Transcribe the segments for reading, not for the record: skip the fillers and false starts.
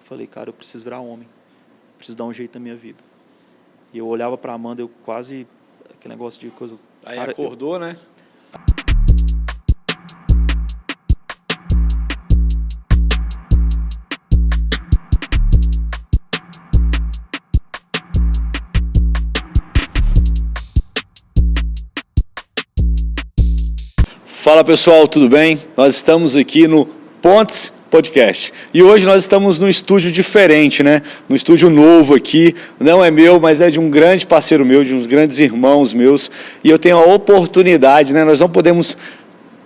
falei, cara, eu preciso virar homem, preciso dar um jeito na minha vida. E eu olhava para Amanda, eu quase, aquele negócio de coisa... Aí cara, acordou, né? Fala pessoal, tudo bem? Nós estamos aqui no Pontes Podcast. E hoje nós estamos num estúdio diferente, né? Num estúdio novo aqui. Não é meu, mas é de um grande parceiro meu, de uns grandes irmãos meus. E eu tenho a oportunidade, né? Nós não podemos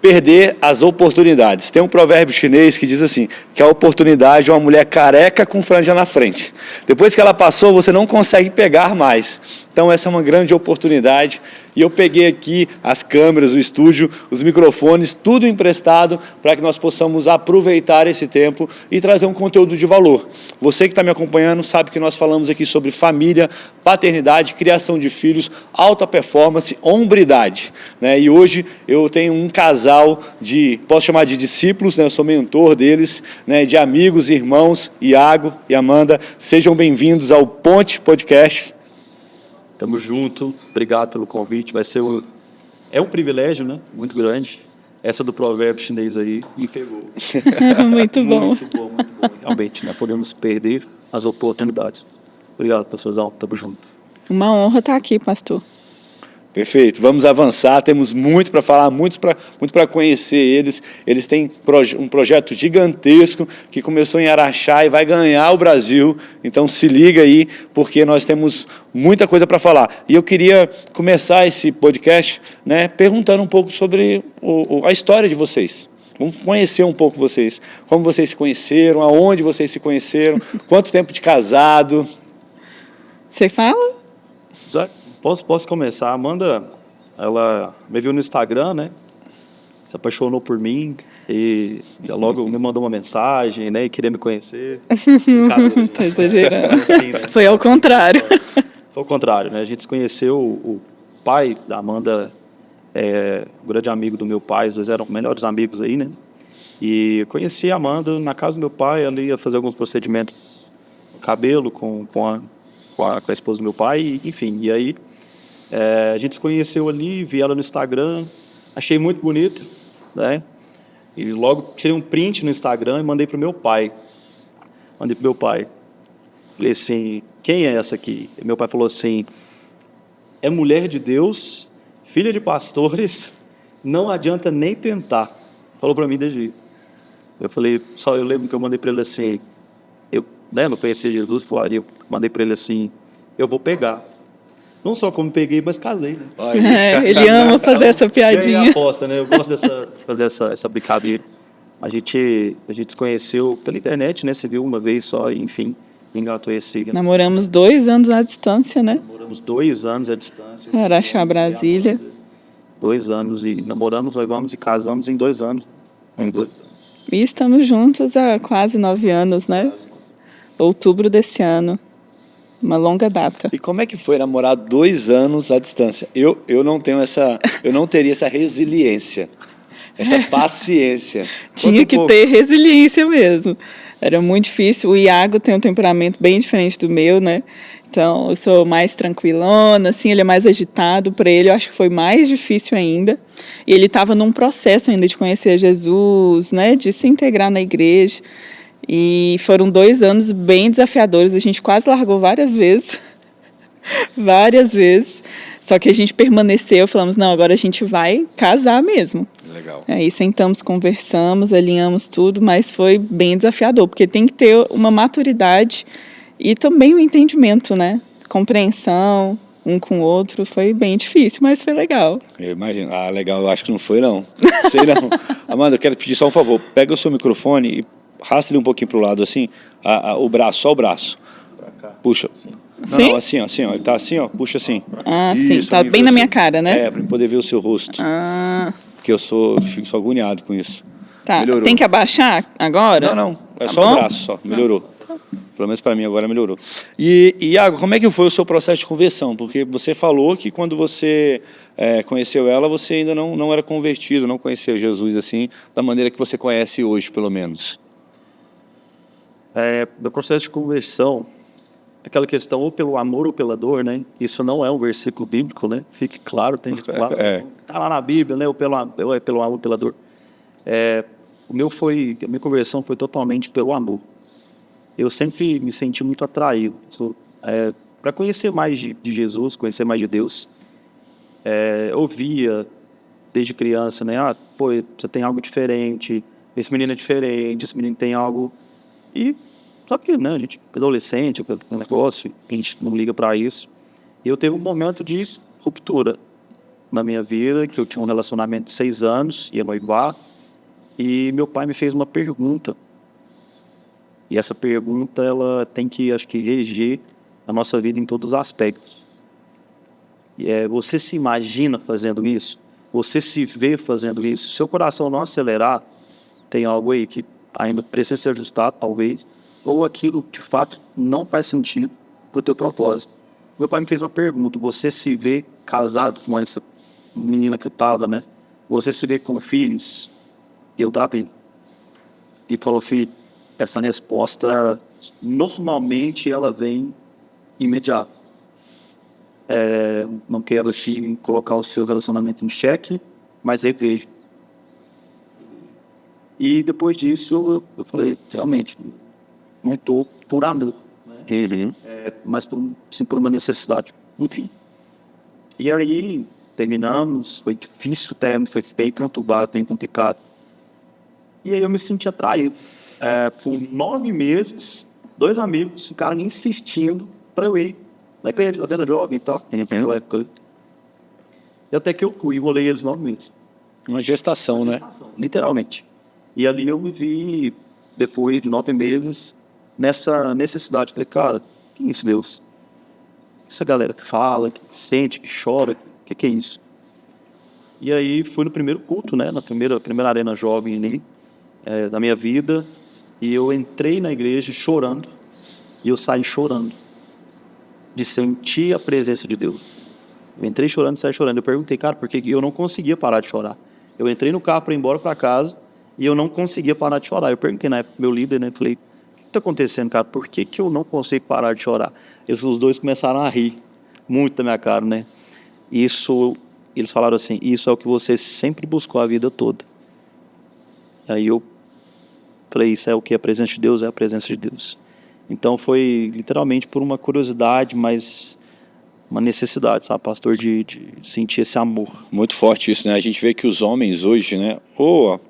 perder as oportunidades. Tem um provérbio chinês que diz assim, que a oportunidade é uma mulher careca com franja na frente. Depois que ela passou, você não consegue pegar mais. Então essa é uma grande oportunidade. E eu peguei aqui as câmeras, o estúdio, os microfones, tudo emprestado para que nós possamos aproveitar esse tempo e trazer um conteúdo de valor. Você que está me acompanhando sabe que nós falamos aqui sobre família, paternidade, criação de filhos, alta performance, hombridade, né? E hoje eu tenho um casal de, posso chamar de discípulos, né? Eu sou mentor deles, né? De amigos, irmãos, Iago e Amanda. Sejam bem-vindos ao Ponte Podcast. Tamo junto, obrigado pelo convite, é um privilégio, né, muito grande, essa do provérbio chinês aí me pegou. Muito bom. Muito bom, realmente, né, podemos perder as oportunidades. Obrigado, pastorzão, tamo junto. Uma honra estar aqui, pastor. Perfeito, vamos avançar, temos muito para falar, muito para conhecer eles. Eles têm um projeto gigantesco que começou em Araxá e vai ganhar o Brasil, então se liga aí, porque nós temos muita coisa para falar. E eu queria começar esse podcast, né, perguntando um pouco sobre a história de vocês. Vamos conhecer um pouco vocês, como vocês se conheceram, aonde vocês se conheceram, quanto tempo de casado. Você fala? Posso começar. A Amanda, ela me viu no Instagram, né? Se apaixonou por mim e logo me mandou uma mensagem, né? E queria me conhecer. Tá exagerando. Assim, né? Foi ao contrário. Foi ao contrário, né? A gente se conheceu, o pai da Amanda um grande amigo do meu pai, os dois eram melhores amigos aí, né? E eu conheci a Amanda na casa do meu pai, ela ia fazer alguns procedimentos no cabelo com a esposa do meu pai, enfim, e aí a gente se conheceu ali, vi ela no Instagram, achei muito bonita, né? E logo tirei um print no Instagram e mandei pro meu pai. Falei assim, quem é essa aqui? E meu pai falou assim, é mulher de Deus, filha de pastores, não adianta nem tentar. Falou para mim desse jeito. Eu lembro que eu mandei para ele assim, eu não conhecia Jesus, eu mandei para ele assim, eu vou pegar. Não só como peguei, mas casei, né? Ele ama fazer essa piadinha. É aposta, né? Eu gosto de fazer essa brincadeira. A gente se conheceu pela internet, né? Você viu uma vez só, e, enfim, engatou esse... Namoramos 2 anos à distância, né? Namoramos 2 anos à distância. Araxá, Brasília. 2 anos e namoramos, noivamos e casamos em 2 anos. E estamos juntos há quase 9 anos, né? Outubro desse ano. Uma longa data. E como é que foi namorar 2 anos à distância? Eu não teria essa resiliência, essa paciência. Tinha que ter resiliência mesmo. Era muito difícil. O Iago tem um temperamento bem diferente do meu, né? Então, eu sou mais tranquilona, assim, ele é mais agitado. Para ele, eu acho que foi mais difícil ainda. E ele estava num processo ainda de conhecer Jesus, né? De se integrar na igreja. E foram 2 anos bem desafiadores, a gente quase largou várias vezes, só que a gente permaneceu, falamos, não, agora a gente vai casar mesmo. Legal. Aí sentamos, conversamos, alinhamos tudo, mas foi bem desafiador, porque tem que ter uma maturidade e também um entendimento, né? Compreensão, um com o outro, foi bem difícil, mas foi legal. Eu imagino. Ah, legal, eu acho que não foi, não. Sei não. Amanda, eu quero pedir só um favor, pega o seu microfone e arrasta ele um pouquinho para o lado, assim, o braço, só o braço. Pra cá. Puxa. Sim? Não, assim, ó, ele tá assim, ó, puxa assim. Ah, isso, sim, tá bem na minha cara, né? Para poder ver o seu rosto. Ah. Porque eu fico só agoniado com isso. Tá, Melhorou. tem que abaixar agora? Não, é tá só bom? o braço, só, melhorou. Pelo menos para mim agora melhorou. E Iago, como é que foi o seu processo de conversão? Porque você falou que quando você conheceu ela, você ainda não era convertido, não conhecia Jesus assim, da maneira que você conhece hoje, pelo menos. do processo de conversão, aquela questão ou pelo amor ou pela dor, né? Isso não é um versículo bíblico, né? Fique claro, tem que claro. Tá lá na Bíblia, né? Ou pelo amor ou pela dor. A minha conversão foi totalmente pelo amor. Eu sempre me senti muito atraído para conhecer mais de Jesus, conhecer mais de Deus. Eu via desde criança, né? Pô, você tem algo diferente, esse menino é diferente, esse menino tem algo. E só que, né, a gente adolescente, aquele negócio, a gente não liga para isso. E eu teve um momento de ruptura na minha vida, que eu tinha um relacionamento de 6 anos, ia noivar, e meu pai me fez uma pergunta. E essa pergunta, ela tem que, acho que, reger a nossa vida em todos os aspectos. Você se imagina fazendo isso? Você se vê fazendo isso? Se seu coração não acelerar, tem algo aí que ainda precisa ser ajustado, talvez, ou aquilo, de fato, não faz sentido para o teu propósito. Meu pai me fez uma pergunta: você se vê casado com essa menina que estava, né? Você se vê com filhos? E eu estava bem. E falou: filho, essa resposta, normalmente, ela vem imediata. Não quero colocar o seu relacionamento em xeque, mas reveja. E depois disso, eu falei, realmente, não estou por amor, né? Mas por uma necessidade. Enfim. E aí, terminamos, foi difícil o término, foi bem conturbado, bem complicado. E aí eu me senti atraído. Por 9 meses, 2 amigos ficaram insistindo para eu ir na igreja, na jovem e tal. E até que eu fui, enrolei eles 9 meses. Uma gestação, né? Literalmente. E ali eu me vi, depois de 9 meses, nessa necessidade. Falei, cara, que é isso, Deus? Essa galera que fala, que sente, que chora, que é isso? E aí fui no primeiro culto, né? Na primeira arena jovem ali, da minha vida. E eu entrei na igreja chorando. E eu saí chorando. De sentir a presença de Deus. Eu entrei chorando e saí chorando. Eu perguntei, cara, por que eu não conseguia parar de chorar? Eu entrei no carro para ir embora para casa e eu não conseguia parar de chorar. Eu perguntei na época pro meu líder, né? Falei, o que está acontecendo, cara? Por que eu não consigo parar de chorar? Os dois começaram a rir muito da minha cara, né? Eles falaram assim, isso é o que você sempre buscou a vida toda. Aí eu falei, isso é o que? A presença de Deus é a presença de Deus. Então foi literalmente por uma curiosidade, mas uma necessidade, sabe, pastor, de sentir esse amor. Muito forte isso, né? A gente vê que os homens hoje, né, ou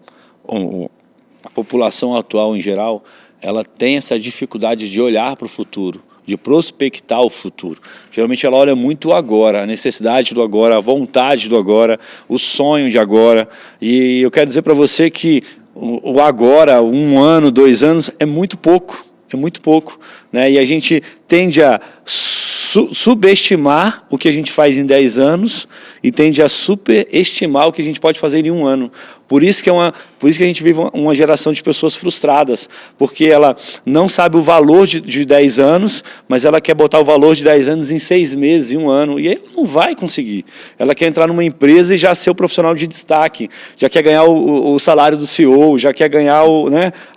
a população atual em geral, ela tem essa dificuldade de olhar para o futuro, de prospectar o futuro. Geralmente ela olha muito o agora, a necessidade do agora, a vontade do agora, o sonho de agora. E eu quero dizer para você que o agora, 1 ano, 2 anos, é muito pouco. É muito pouco, né? E a gente tende a subestimar o que a gente faz em 10 anos e tende a superestimar o que a gente pode fazer em 1 ano. Por isso que a gente vive uma geração de pessoas frustradas, porque ela não sabe o valor de 10 anos, mas ela quer botar o valor de 10 anos em 6 meses, em 1 ano, e aí ela não vai conseguir. Ela quer entrar numa empresa e já ser o profissional de destaque, já quer ganhar o salário do CEO, já quer ganhar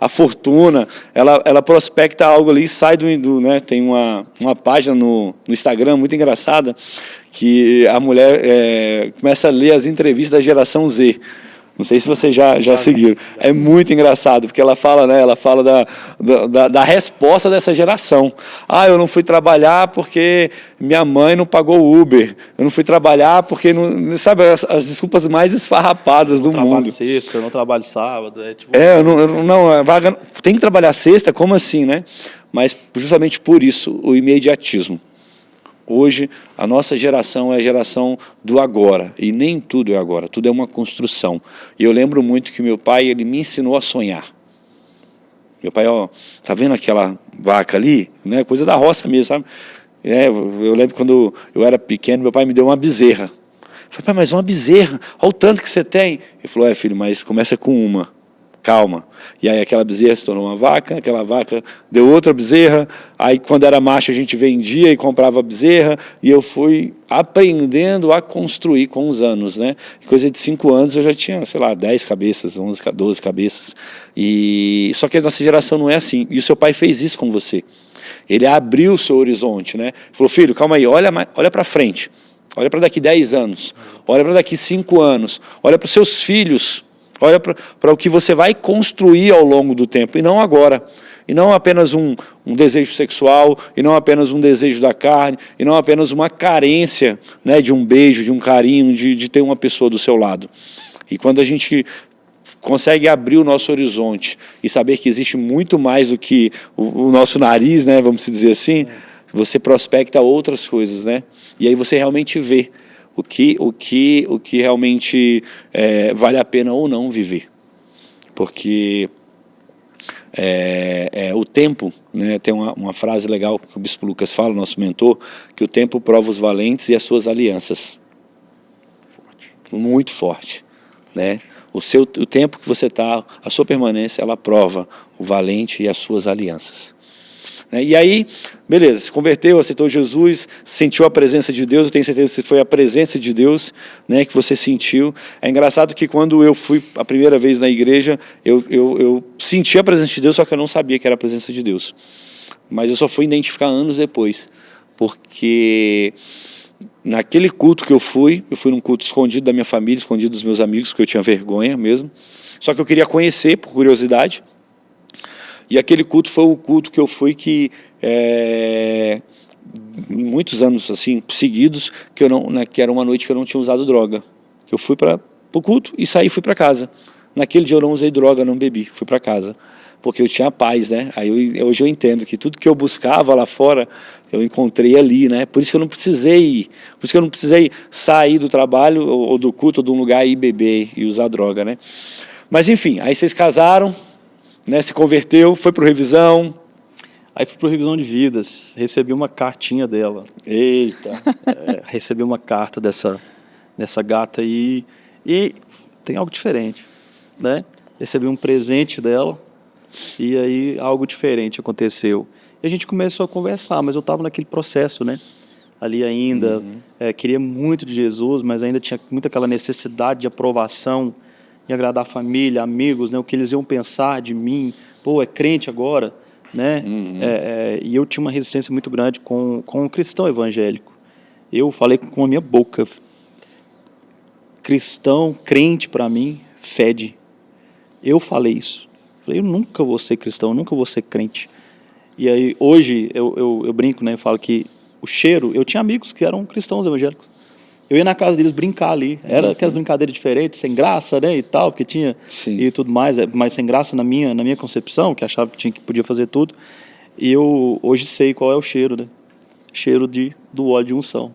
a fortuna, ela prospecta algo ali e sai né? Tem uma página no Instagram muito engraçada, que a mulher começa a ler as entrevistas da geração Z. Não sei se vocês já seguiram. É muito engraçado, porque ela fala, né? Ela fala da resposta dessa geração. Eu não fui trabalhar porque minha mãe não pagou o Uber. Eu não fui trabalhar porque não, sabe, as desculpas mais esfarrapadas do mundo. Trabalho sexta, eu não trabalho sábado. Vaga tem que trabalhar sexta, como assim, né? Mas justamente por isso, o imediatismo. Hoje, a nossa geração é a geração do agora, e nem tudo é agora, tudo é uma construção. E eu lembro muito que meu pai, ele me ensinou a sonhar. Meu pai, tá vendo aquela vaca ali? Né? Coisa da roça mesmo, sabe? Eu lembro quando eu era pequeno, meu pai me deu uma bezerra. Eu falei, pai, mas uma bezerra, olha o tanto que você tem. Ele falou, filho, mas começa com uma. calma. E aí aquela bezerra se tornou uma vaca, aquela vaca deu outra bezerra, aí quando era macho a gente vendia e comprava bezerra, e eu fui aprendendo a construir com os anos, né? Coisa de 5 anos eu já tinha, sei lá, 10 cabeças, 11, 12 cabeças. Só que a nossa geração não é assim, e o seu pai fez isso com você. Ele abriu o seu horizonte, né? Falou, filho, calma aí, olha para frente, olha para daqui 10 anos, olha para daqui 5 anos, olha para os seus filhos, olha para o que você vai construir ao longo do tempo, e não agora. E não apenas um desejo sexual, e não apenas um desejo da carne, e não apenas uma carência, né, de um beijo, de um carinho, de ter uma pessoa do seu lado. E quando a gente consegue abrir o nosso horizonte e saber que existe muito mais do que o nosso nariz, né, vamos dizer assim, você prospecta outras coisas, né? E aí você realmente vê o que realmente vale a pena ou não viver. Porque o tempo, né, tem uma frase legal que o Bispo Lucas fala, nosso mentor, que o tempo prova os valentes e as suas alianças. Muito forte, né? O tempo que você está, a sua permanência, ela prova o valente e as suas alianças. E aí, beleza, se converteu, aceitou Jesus, sentiu a presença de Deus, eu tenho certeza que foi a presença de Deus, né, que você sentiu. É engraçado que quando eu fui a primeira vez na igreja, eu senti a presença de Deus, só que eu não sabia que era a presença de Deus. Mas eu só fui identificar anos depois, porque naquele culto que eu fui num culto escondido da minha família, escondido dos meus amigos, porque eu tinha vergonha mesmo, só que eu queria conhecer, por curiosidade. E aquele culto foi o culto que eu fui que, muitos anos assim, seguidos, que era uma noite que eu não tinha usado droga. Eu fui para o culto e saí e fui para casa. Naquele dia eu não usei droga, não bebi, fui para casa. Porque eu tinha paz, né? Aí hoje eu entendo que tudo que eu buscava lá fora, eu encontrei ali, né? Por isso que eu não precisei sair do trabalho ou do culto ou de um lugar e beber e usar droga, né? Mas enfim, aí vocês casaram, né, se converteu, foi para o revisão. Aí fui para o revisão de vidas, recebi uma cartinha dela. Eita! Recebi uma carta dessa gata aí, e tem algo diferente, né? Recebi um presente dela, e aí algo diferente aconteceu. E a gente começou a conversar, mas eu estava naquele processo, né? Ali ainda, queria muito de Jesus, mas ainda tinha muito aquela necessidade de aprovação, de agradar a família, amigos, né, o que eles iam pensar de mim, pô, é crente agora, né? E eu tinha uma resistência muito grande com um cristão evangélico. Eu falei com a minha boca, cristão, crente para mim, fede. Eu falei isso. Falei, eu nunca vou ser cristão, nunca vou ser crente. E aí, hoje, eu brinco, né, eu falo que o cheiro, eu tinha amigos que eram cristãos evangélicos. Eu ia na casa deles brincar ali, era aquelas brincadeiras diferentes, sem graça, né, e tal, porque tinha e tudo mais, mas sem graça na minha concepção, que achava que podia fazer tudo. E eu hoje sei qual é o cheiro, né? Cheiro do óleo de unção.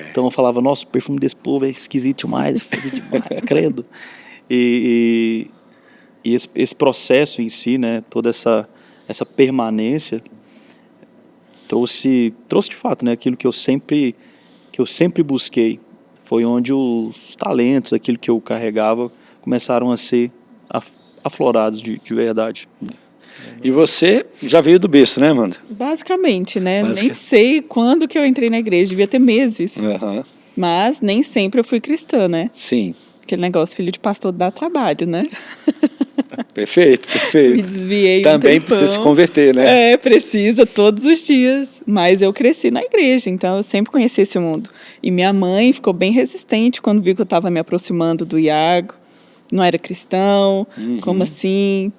Então eu falava, nossa, o perfume desse povo é esquisito demais, credo. E esse processo em si, né, toda essa permanência trouxe de fato, né, aquilo que eu sempre busquei. Foi onde os talentos, aquilo que eu carregava, começaram a ser aflorados de verdade. E você já veio do berço, né, Amanda? Basicamente, né? Nem sei quando que eu entrei na igreja, devia ter meses. Mas nem sempre eu fui cristã, né? Sim. Aquele negócio, filho de pastor dá trabalho, né? Perfeito. Me desviei também precisa se converter, né? Precisa, todos os dias. Mas eu cresci na igreja, então eu sempre conheci esse mundo. E minha mãe ficou bem resistente quando viu que eu estava me aproximando do Iago. Não era cristão, como assim?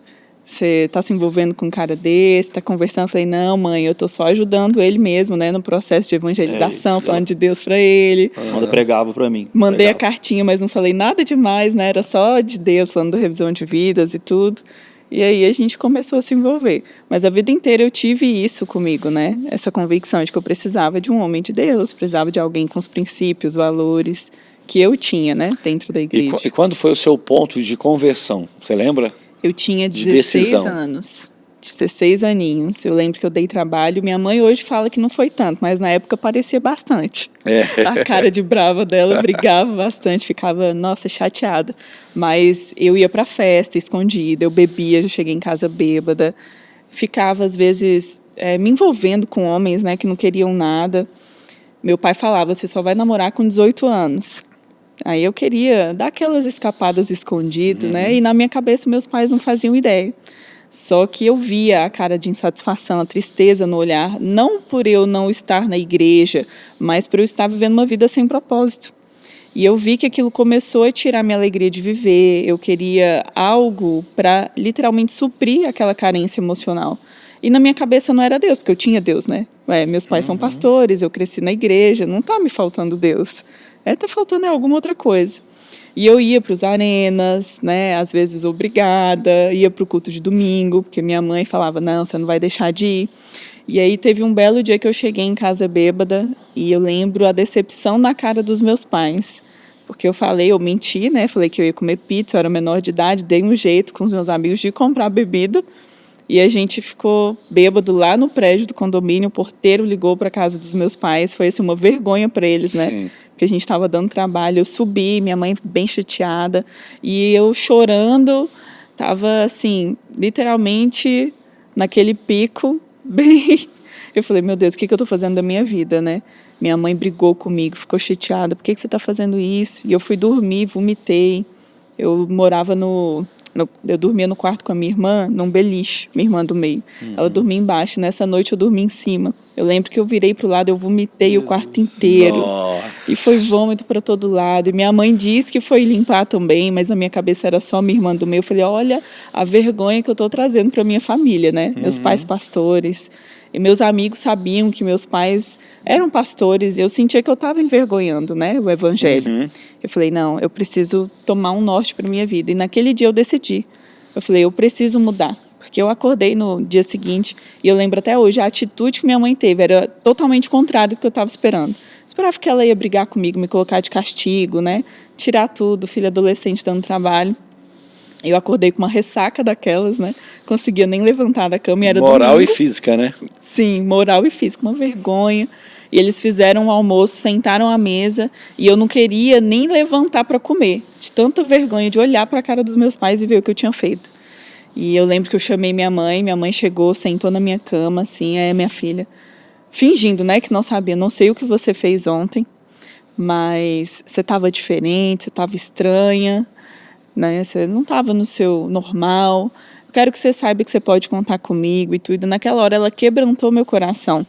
Você está se envolvendo com um cara desse, está conversando. Eu falei, não, mãe, eu estou só ajudando ele mesmo, né, no processo de evangelização, falando de Deus para ele. Quando pregava para mim. Mandei a cartinha, mas não falei nada demais, né, era só de Deus, falando da revisão de vidas e tudo. E aí a gente começou a se envolver. Mas a vida inteira eu tive isso comigo, né, essa convicção de que eu precisava de um homem de Deus, precisava de alguém com os princípios, valores que eu tinha, né, dentro da igreja. E quando foi o seu ponto de conversão? Você lembra? Eu tinha 16 anos. 16 aninhos. Eu lembro que eu dei trabalho. Minha mãe hoje fala que não foi tanto, mas na época parecia bastante. A cara de brava dela, brigava bastante, ficava, nossa, chateada. Mas eu ia para festa escondida, eu bebia, já cheguei em casa bêbada. Ficava, às vezes, me envolvendo com homens, né, que não queriam nada. Meu pai falava, você só vai namorar com 18 anos. Aí eu queria dar aquelas escapadas escondidas, né? E na minha cabeça meus pais não faziam ideia. Só que eu via a cara de insatisfação, a tristeza no olhar, não por eu não estar na igreja, mas por eu estar vivendo uma vida sem propósito. E eu vi que aquilo começou a tirar minha alegria de viver. Eu queria algo para literalmente suprir aquela carência emocional. E na minha cabeça não era Deus, porque eu tinha Deus, né? Meus pais são pastores, eu cresci na igreja, não está me faltando Deus. Está faltando alguma outra coisa. E eu ia para os arenas, né? Às vezes obrigada, ia para o culto de domingo, porque minha mãe falava, não, você não vai deixar de ir. E aí teve um belo dia que eu cheguei em casa bêbada e eu lembro a decepção na cara dos meus pais. Porque eu menti, né? Falei que eu ia comer pizza, eu era menor de idade, dei um jeito com os meus amigos de comprar bebida. E a gente ficou bêbado lá no prédio do condomínio, o porteiro ligou para a casa dos meus pais, foi assim, uma vergonha para eles, né? Sim. Porque a gente estava dando trabalho, eu subi, minha mãe bem chateada, e eu chorando, estava assim, literalmente naquele pico, bem... Eu falei, meu Deus, o que eu estou fazendo da minha vida, né? Minha mãe brigou comigo, ficou chateada, por que você está fazendo isso? E eu fui dormir, vomitei, eu morava eu dormia no quarto com a minha irmã, num beliche, minha irmã do meio. Ela dormia embaixo, nessa noite eu dormi em cima. Eu lembro que eu virei pro lado, eu vomitei o quarto inteiro. Nossa. E foi vômito para todo lado. E minha mãe disse que foi limpar também, mas na minha cabeça era só minha irmã do meio. Eu falei, olha a vergonha que eu estou trazendo para minha família, né? Meus pais pastores. E meus amigos sabiam que meus pais eram pastores e eu sentia que eu estava envergonhando, né, o evangelho. Eu falei, não, eu preciso tomar um norte para minha vida. E naquele dia eu decidi. Eu falei, eu preciso mudar. Porque eu acordei no dia seguinte e eu lembro até hoje, a atitude que minha mãe teve era totalmente contrária do que eu estava esperando. Eu esperava que ela ia brigar comigo, me colocar de castigo, né, tirar tudo, filha adolescente dando trabalho. Eu acordei com uma ressaca daquelas, né? Conseguia nem levantar da cama e era moral domingo. E física, né? Sim, moral e física, uma vergonha. E eles fizeram um almoço, sentaram à mesa e eu não queria nem levantar para comer, de tanta vergonha de olhar para a cara dos meus pais e ver o que eu tinha feito. E eu lembro que eu chamei minha mãe chegou, sentou na minha cama, assim, minha filha, fingindo, né, que não sabia, não sei o que você fez ontem, mas você estava diferente, você estava estranha, né? Você não estava no seu normal. Eu quero que você saiba que você pode contar comigo e tudo. Naquela hora ela quebrantou meu coração.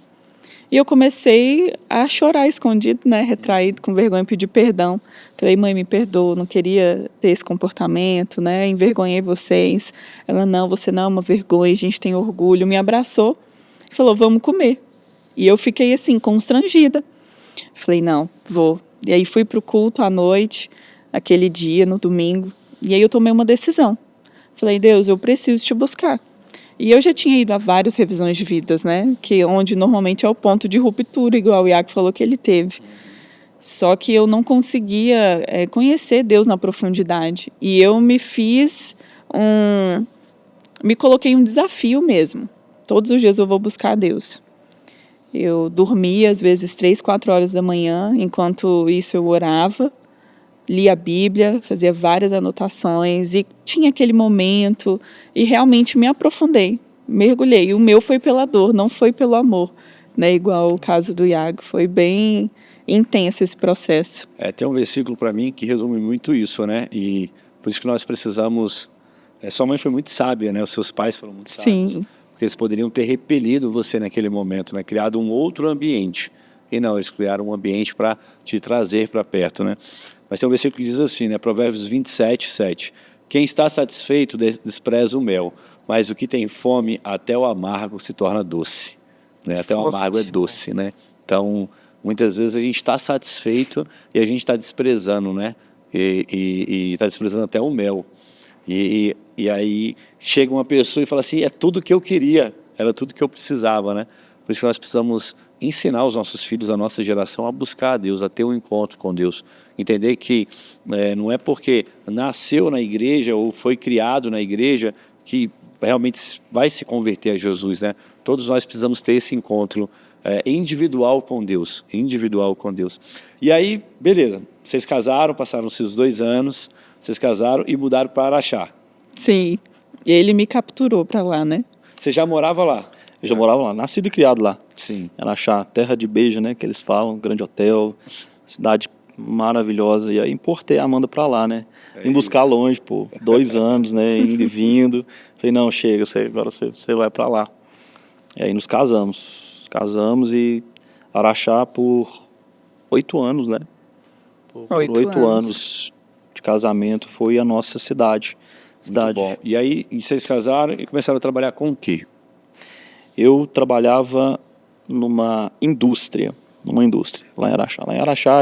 E eu comecei a chorar escondido, né? Retraído, com vergonha, pedir perdão. Falei, mãe, me perdoa, não queria ter esse comportamento, né? Envergonhei vocês. Ela, não, você não é uma vergonha, a gente tem orgulho. Me abraçou e falou, vamos comer. E eu fiquei assim, constrangida. Falei, não, vou. E aí fui para o culto à noite, aquele dia, no domingo. E aí eu tomei uma decisão. Falei, Deus, eu preciso te buscar. E eu já tinha ido a várias revisões de vidas, né? Onde normalmente é o ponto de ruptura, igual o Iago falou que ele teve. Só que eu não conseguia conhecer Deus na profundidade. E eu me coloquei um desafio mesmo. Todos os dias eu vou buscar Deus. Eu dormia, às vezes, 3, 4 horas da manhã. Enquanto isso, eu orava. Li a Bíblia, fazia várias anotações e tinha aquele momento e realmente me aprofundei, mergulhei. E o meu foi pela dor, não foi pelo amor, né? Igual o caso do Iago. Foi bem intenso esse processo. Tem um versículo para mim que resume muito isso, né? E por isso que nós precisamos... sua mãe foi muito sábia, né? Os seus pais foram muito sábios. Sim. Porque eles poderiam ter repelido você naquele momento, né? Criado um outro ambiente. E não, eles criaram um ambiente para te trazer para perto, né? Mas tem um versículo que diz assim, né? Provérbios 27, 7. Quem está satisfeito despreza o mel, mas o que tem fome, até o amargo se torna doce. Né? Até o amargo é doce, né? Então, muitas vezes a gente está satisfeito e a gente está desprezando, né? E está desprezando até o mel. E aí chega uma pessoa e fala assim, é tudo que eu queria, era tudo que eu precisava, né? Por isso que nós precisamos ensinar os nossos filhos, a nossa geração, a buscar a Deus, a ter um encontro com Deus. Entender que não é porque nasceu na igreja ou foi criado na igreja que realmente vai se converter a Jesus, né? Todos nós precisamos ter esse encontro individual com Deus, E aí, beleza, vocês casaram, passaram-se os 2 anos, vocês casaram e mudaram para Araxá. Sim, e ele me capturou para lá, né? Você já morava lá? Eu já morava lá, nascido e criado lá. Sim. Araxá, terra de beijo, né, que eles falam, grande hotel, cidade maravilhosa. E aí importei a Amanda para lá, né? Vim buscar longe, pô, 2 anos, né, indo e vindo. Falei, não, chega, agora você vai para lá. E aí nos casamos e Araxá por 8 anos, né? Por 8 anos de casamento foi a nossa cidade. Muito bom. E aí vocês casaram e começaram a trabalhar com o quê? Eu trabalhava numa indústria lá em Araxá. Lá em Araxá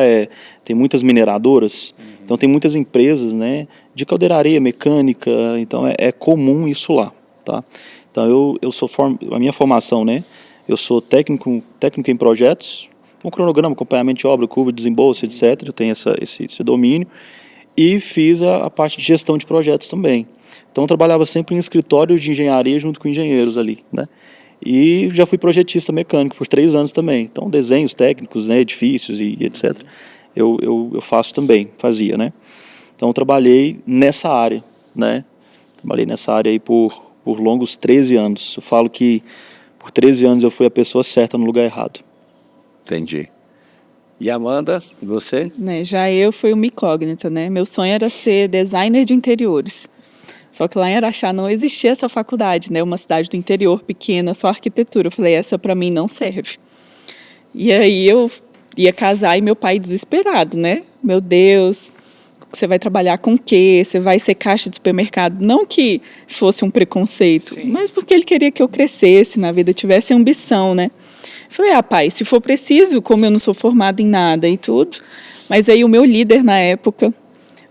tem muitas mineradoras, então tem muitas empresas, né, de caldeiraria, mecânica, então é comum isso lá, tá? Então eu sou a minha formação, né, eu sou técnico em projetos, com cronograma, acompanhamento de obra, curva de desembolso, etc. Eu tenho esse domínio e fiz a parte de gestão de projetos também. Então eu trabalhava sempre em escritório de engenharia junto com engenheiros ali, né? E já fui projetista mecânico por 3 anos também. Então, desenhos técnicos, né, edifícios e etc. Eu faço também, fazia, né? Então, eu trabalhei nessa área, né? Trabalhei nessa área aí por longos 13 anos. Eu falo que por 13 anos eu fui a pessoa certa no lugar errado. Entendi. E Amanda, você? Né, já eu fui uma incógnita, né? Meu sonho era ser designer de interiores. Só que lá em Araxá não existia essa faculdade, né? Uma cidade do interior pequena, só arquitetura. Eu falei, essa para mim não serve. E aí eu ia casar e meu pai desesperado, né? Meu Deus, você vai trabalhar com o quê? Você vai ser caixa de supermercado? Não que fosse um preconceito, Sim. mas porque ele queria que eu crescesse na vida, tivesse ambição, né? Eu falei, pai, se for preciso, como eu não sou formada em nada e tudo. Mas aí o meu líder na época,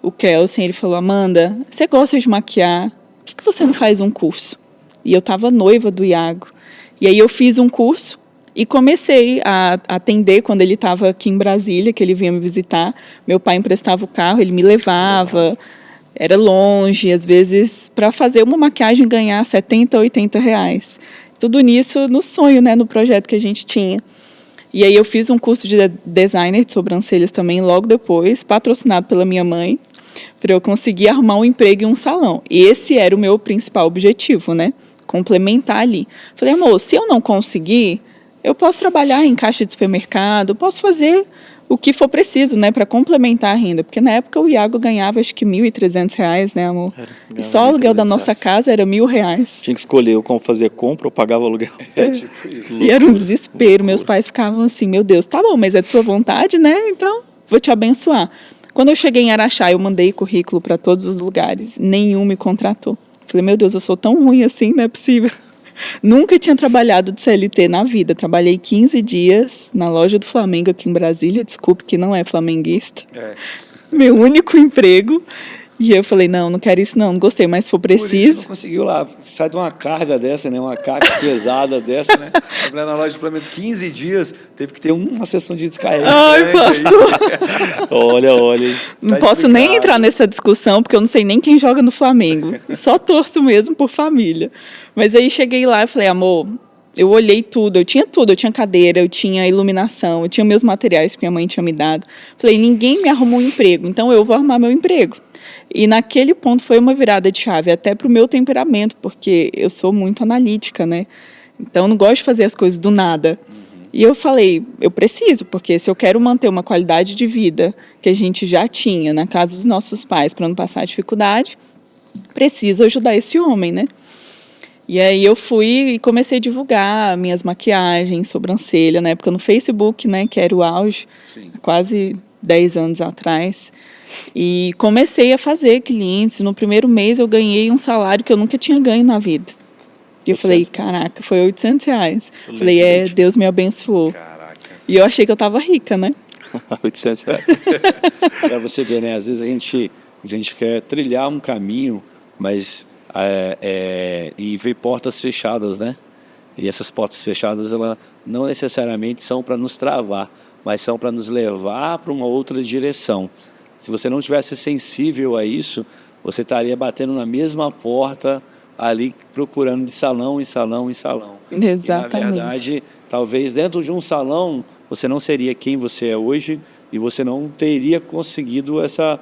o Kelsen, ele falou, Amanda, você gosta de maquiar, por que você não faz um curso? E eu estava noiva do Iago. E aí eu fiz um curso e comecei a atender quando ele estava aqui em Brasília, que ele vinha me visitar. Meu pai emprestava o carro, ele me levava, era longe, às vezes, para fazer uma maquiagem ganhar R$70, R$80. Tudo nisso no sonho, né, no projeto que a gente tinha. E aí eu fiz um curso de designer de sobrancelhas também logo depois, patrocinado pela minha mãe, para eu conseguir arrumar um emprego em um salão. E esse era o meu principal objetivo, né? Complementar ali. Falei, amor, se eu não conseguir, eu posso trabalhar em caixa de supermercado, posso fazer o que for preciso, né, para complementar a renda. Porque na época o Iago ganhava acho que R$1.300, né, amor? E só o aluguel da nossa casa era R$1.000. Tinha que escolher como fazer compra ou pagava aluguel. Tipo isso. E era um desespero. Meus pais ficavam assim, meu Deus, tá bom, mas é tua vontade, né? Então, vou te abençoar. Quando eu cheguei em Araxá, eu mandei currículo para todos os lugares. Nenhum me contratou. Falei, meu Deus, eu sou tão ruim assim, não é possível. Nunca tinha trabalhado de CLT na vida. Trabalhei 15 dias na loja do Flamengo aqui em Brasília. Desculpe que não é flamenguista. Meu único emprego. E eu falei, não quero isso não gostei, mas se for preciso... Por isso não conseguiu lá, sai de uma carga dessa, né? Uma carga pesada dessa, né? Trabalhar na loja do Flamengo 15 dias, teve que ter uma sessão de descarrega. Ai, pastor! Olha. Não Tá posso nem explicado. entrar nessa discussão, porque eu não sei nem quem joga no Flamengo. Só torço mesmo por família. Mas aí cheguei lá e falei, amor, eu olhei tudo, eu tinha cadeira, eu tinha iluminação, eu tinha meus materiais que minha mãe tinha me dado. Falei, ninguém me arrumou um emprego, então eu vou arrumar meu emprego. E naquele ponto foi uma virada de chave, até para o meu temperamento, porque eu sou muito analítica, né? Então eu não gosto de fazer as coisas do nada. E eu falei, eu preciso, porque se eu quero manter uma qualidade de vida que a gente já tinha na casa dos nossos pais para não passar dificuldade, preciso ajudar esse homem, né? E aí eu fui e comecei a divulgar minhas maquiagens, sobrancelha, na época no Facebook, né, que era o auge, há quase 10 anos atrás. E comecei a fazer clientes. No primeiro mês eu ganhei um salário que eu nunca tinha ganho na vida. E eu falei, caraca, foi R$800. Falei, Deus me abençoou. Caraca. E eu achei que eu estava rica, né? R$800. Para você ver, né? Às vezes a gente quer trilhar um caminho, mas e ver portas fechadas, né? E essas portas fechadas, elas não necessariamente são para nos travar, mas são para nos levar para uma outra direção. Se você não tivesse sensível a isso, você estaria batendo na mesma porta ali procurando de salão em salão em salão. Exatamente. E, na verdade, talvez dentro de um salão você não seria quem você é hoje e você não teria conseguido essa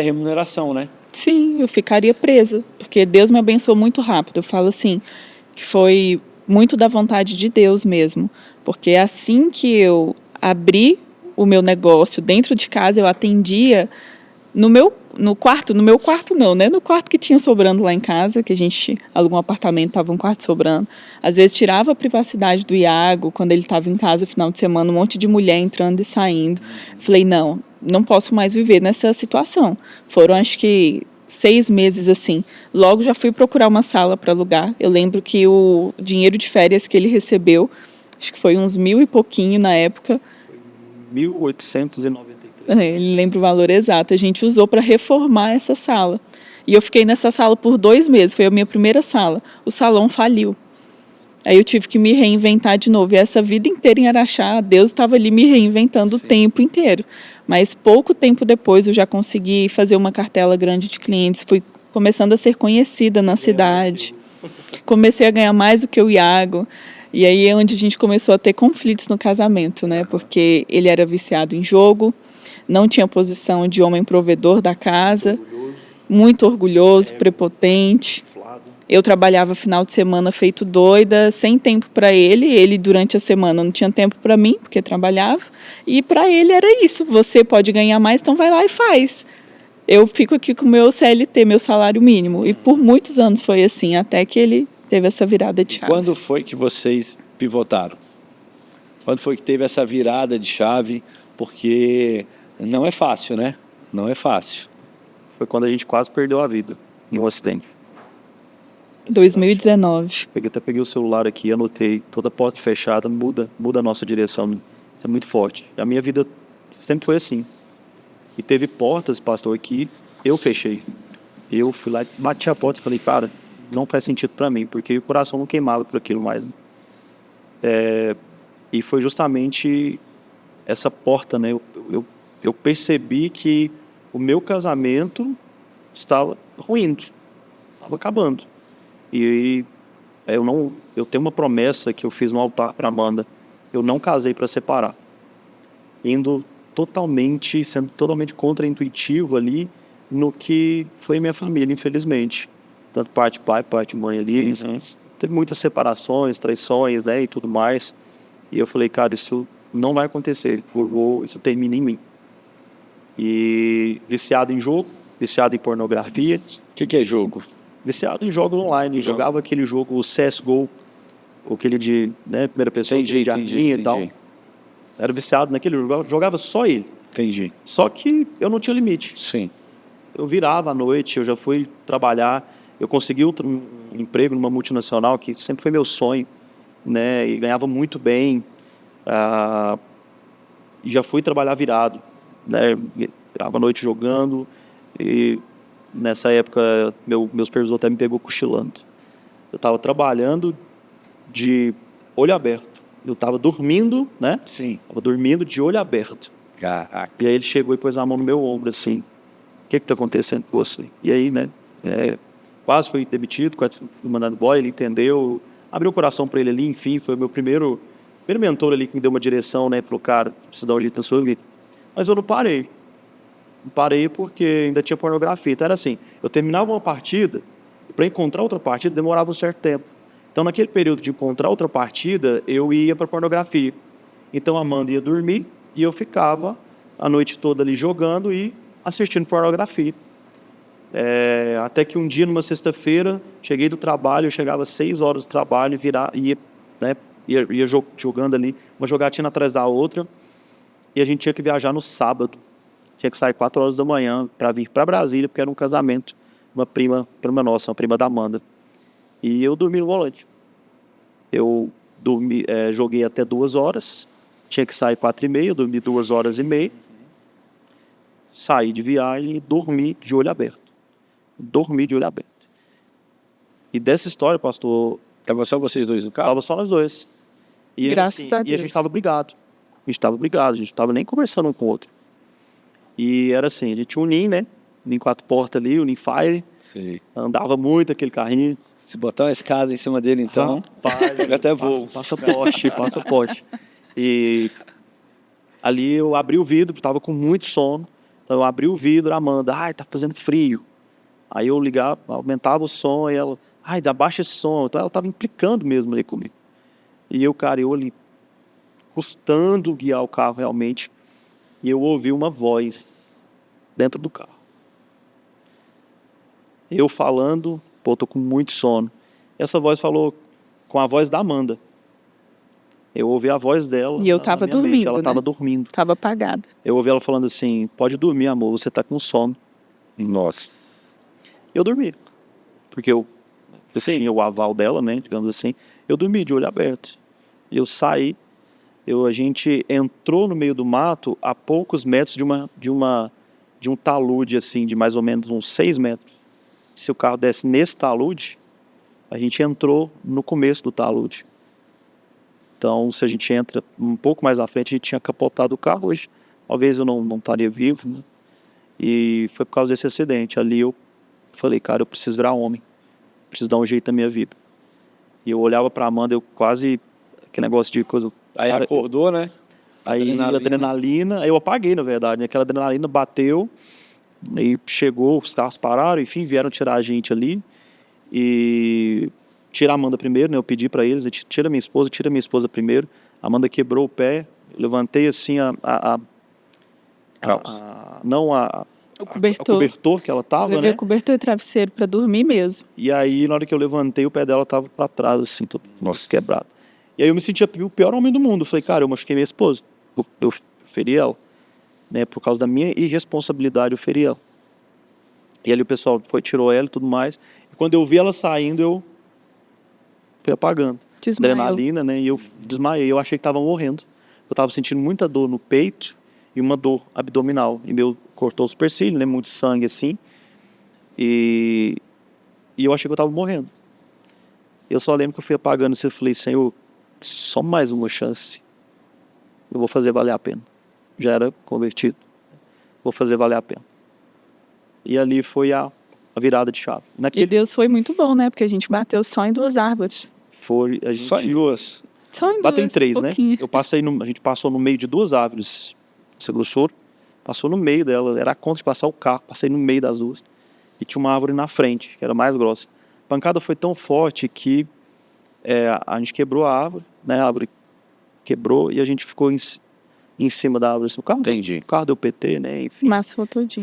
remuneração, né? Sim, eu ficaria presa, porque Deus me abençoou muito rápido. Eu falo assim, que foi muito da vontade de Deus mesmo, porque assim que eu abri o meu negócio dentro de casa, eu atendia no meu quarto não, né? No quarto que tinha sobrando lá em casa, que a gente alugou um apartamento, estava um quarto sobrando. Às vezes tirava a privacidade do Iago, quando ele estava em casa final de semana, um monte de mulher entrando e saindo. Falei, não posso mais viver nessa situação. Foram, acho que, 6 meses assim. Logo já fui procurar uma sala para alugar. Eu lembro que o dinheiro de férias que ele recebeu, acho que foi uns 1.000 e pouquinho na época. 1.893. Ele lembra o valor exato. A gente usou para reformar essa sala. E eu fiquei nessa sala por 2 meses. Foi a minha primeira sala. O salão faliu. Aí eu tive que me reinventar de novo. E essa vida inteira em Araxá, Deus estava ali me reinventando o tempo inteiro. Mas pouco tempo depois eu já consegui fazer uma cartela grande de clientes. Fui começando a ser conhecida na cidade. Comecei a ganhar mais do que o Iago. E aí é onde a gente começou a ter conflitos no casamento, né? Porque ele era viciado em jogo, não tinha posição de homem provedor da casa, muito orgulhoso, prepotente. Eu trabalhava final de semana feito doida, sem tempo para ele. Ele, durante a semana, não tinha tempo para mim, porque trabalhava. E para ele era isso. Você pode ganhar mais, então vai lá e faz. Eu fico aqui com o meu CLT, meu salário mínimo. E por muitos anos foi assim, até que ele teve essa virada de chave. Quando foi que vocês pivotaram? Quando foi que teve essa virada de chave? Porque não é fácil, né? Não é fácil. Foi quando a gente quase perdeu a vida em um acidente. 2019. Até peguei o celular aqui, anotei, toda porta fechada muda a nossa direção. Isso é muito forte. A minha vida sempre foi assim. E teve portas, pastor, que eu fechei. Eu fui lá, bati a porta e falei, cara, não faz sentido para mim, porque o coração não queimava por aquilo mais. E foi justamente essa porta, né? Eu percebi que o meu casamento estava ruindo, estava acabando. E eu tenho uma promessa que eu fiz no altar para Amanda. Eu não casei para separar. Sendo totalmente contra-intuitivo ali no que foi minha família, infelizmente. Tanto parte pai, parte mãe ali. Teve muitas separações, traições, né, e tudo mais. E eu falei, cara, isso não vai acontecer. Isso termina em mim. E viciado em jogo, viciado em pornografia. O que é jogo? Viciado em jogos online. Jogava aquele jogo, o CSGO, aquele de primeira pessoa, de arminha e tal. Era viciado naquele jogo, jogava só ele. Entendi. Só que eu não tinha limite. Sim. Eu virava à noite, eu já fui trabalhar, eu consegui um emprego numa multinacional, que sempre foi meu sonho, né, e ganhava muito bem. E já fui trabalhar virado, né, virava à noite jogando, e nessa época meu supervisor até me pegou cochilando. Eu estava trabalhando de olho aberto. Eu estava dormindo, né? Sim. Estava dormindo de olho aberto. Caraca. E aí ele chegou e pôs a mão no meu ombro, assim, o que está acontecendo com você? E aí, né, quase fui demitido, quase fui mandado embora, ele entendeu, abriu o coração para ele ali, enfim, foi o meu primeiro mentor ali que me deu uma direção, né, falou, cara, precisa dar um jeito na sua vida. Mas eu não parei. Não parei porque ainda tinha pornografia. Então era assim, eu terminava uma partida, e para encontrar outra partida demorava um certo tempo. Então naquele período de encontrar outra partida, eu ia para pornografia. Então a Amanda ia dormir e eu ficava a noite toda ali jogando e assistindo pornografia. Até que um dia, numa sexta-feira, cheguei do trabalho, eu chegava às 6 horas do trabalho, ia jogando ali, uma jogatina atrás da outra, e a gente tinha que viajar no sábado. Tinha que sair 4 horas da manhã para vir para Brasília, porque era um casamento, uma prima nossa, uma prima da Amanda. E eu dormi no volante. Eu joguei até 2 horas, tinha que sair 4h30, dormi 2h30, saí de viagem e dormi de olho aberto. E dessa história, pastor... Estava só vocês dois no carro? Estava só nós dois. E, Graças a Deus. E a gente estava brigado. A gente não estava nem conversando um com o outro. E era assim, a gente tinha um ninho, né? nem 4 portas ali, o Ninfire. Sei. Andava muito aquele carrinho. Se botar uma escada em cima dele, então, pega até voo. Passa poste. E ali eu abri o vidro, estava com muito sono. Então eu abri o vidro, a Amanda, ai, tá fazendo frio. Aí eu ligava, aumentava o som, e ela, ai, abaixa esse som. Então ela estava implicando mesmo ali comigo. E eu, cara, eu ali, custando guiar o carro realmente, e eu ouvi uma voz dentro do carro. Eu falando, pô, tô com muito sono. Essa voz falou com a voz da Amanda. Eu ouvi a voz dela. E eu tava na minha mente. dormindo, Ela né? tava dormindo. Tava apagada. Eu ouvi ela falando assim, pode dormir, amor, você tá com sono. Nossa. Eu dormi. Porque eu tinha o aval dela, né, digamos assim. Eu dormi de olho aberto. Eu saí, a gente entrou no meio do mato a poucos metros de um talude, assim, de mais ou menos uns 6 metros. Se o carro desce nesse talude, a gente entrou no começo do talude. Então, se a gente entra um pouco mais à frente, a gente tinha capotado o carro hoje. Talvez eu não estaria vivo, né? E foi por causa desse acidente. Ali eu falei, cara, eu preciso virar homem. Preciso dar um jeito na minha vida. E eu olhava pra Amanda, eu quase... Aquele negócio de coisa... Aí cara, acordou, né? aí adrenalina, eu apaguei, na verdade, né? Aquela adrenalina bateu, aí chegou, os carros pararam, enfim, vieram tirar a gente ali. E... Tira a Amanda primeiro, né? Eu pedi pra eles, tira minha esposa primeiro. A Amanda quebrou o pé, eu levantei assim O cobertor. o cobertor que ela tava, Levei né? o cobertor e travesseiro pra dormir mesmo. E aí, na hora que eu levantei, o pé dela tava pra trás, assim, todo quebrado. E aí eu me sentia o pior homem do mundo. Eu falei, cara, eu machuquei minha esposa. Eu feri ela, né? Por causa da minha irresponsabilidade, eu feri ela. E ali o pessoal tirou ela e tudo mais. E quando eu vi ela saindo, eu fui apagando. Desmaiou. Adrenalina, né? E eu desmaiei. Eu achei que estava morrendo. Eu estava sentindo muita dor no peito e uma dor abdominal. E meu cortou o supercílio, né? Muito sangue assim. E eu achei que eu estava morrendo. Eu só lembro que eu fui apagando e eu falei, Senhor, só mais uma chance. Eu vou fazer valer a pena. Já era convertido. Vou fazer valer a pena. E ali foi a virada de chave. E Deus foi muito bom, né? Porque a gente bateu só em 2 árvores. Foi, a gente Só em 2. Só em 2, bateu em 3, né? pouquinho. A gente passou no meio de 2 árvores. Você gostou? Passou no meio dela. Era a conta de passar o carro. Passei no meio das 2. E tinha uma árvore na frente, que era mais grossa. A pancada foi tão forte que a gente quebrou a árvore, né? A árvore quebrou e a gente ficou em cima da árvore. O carro, Entendi. O carro deu PT, né? Enfim. Massou todinho.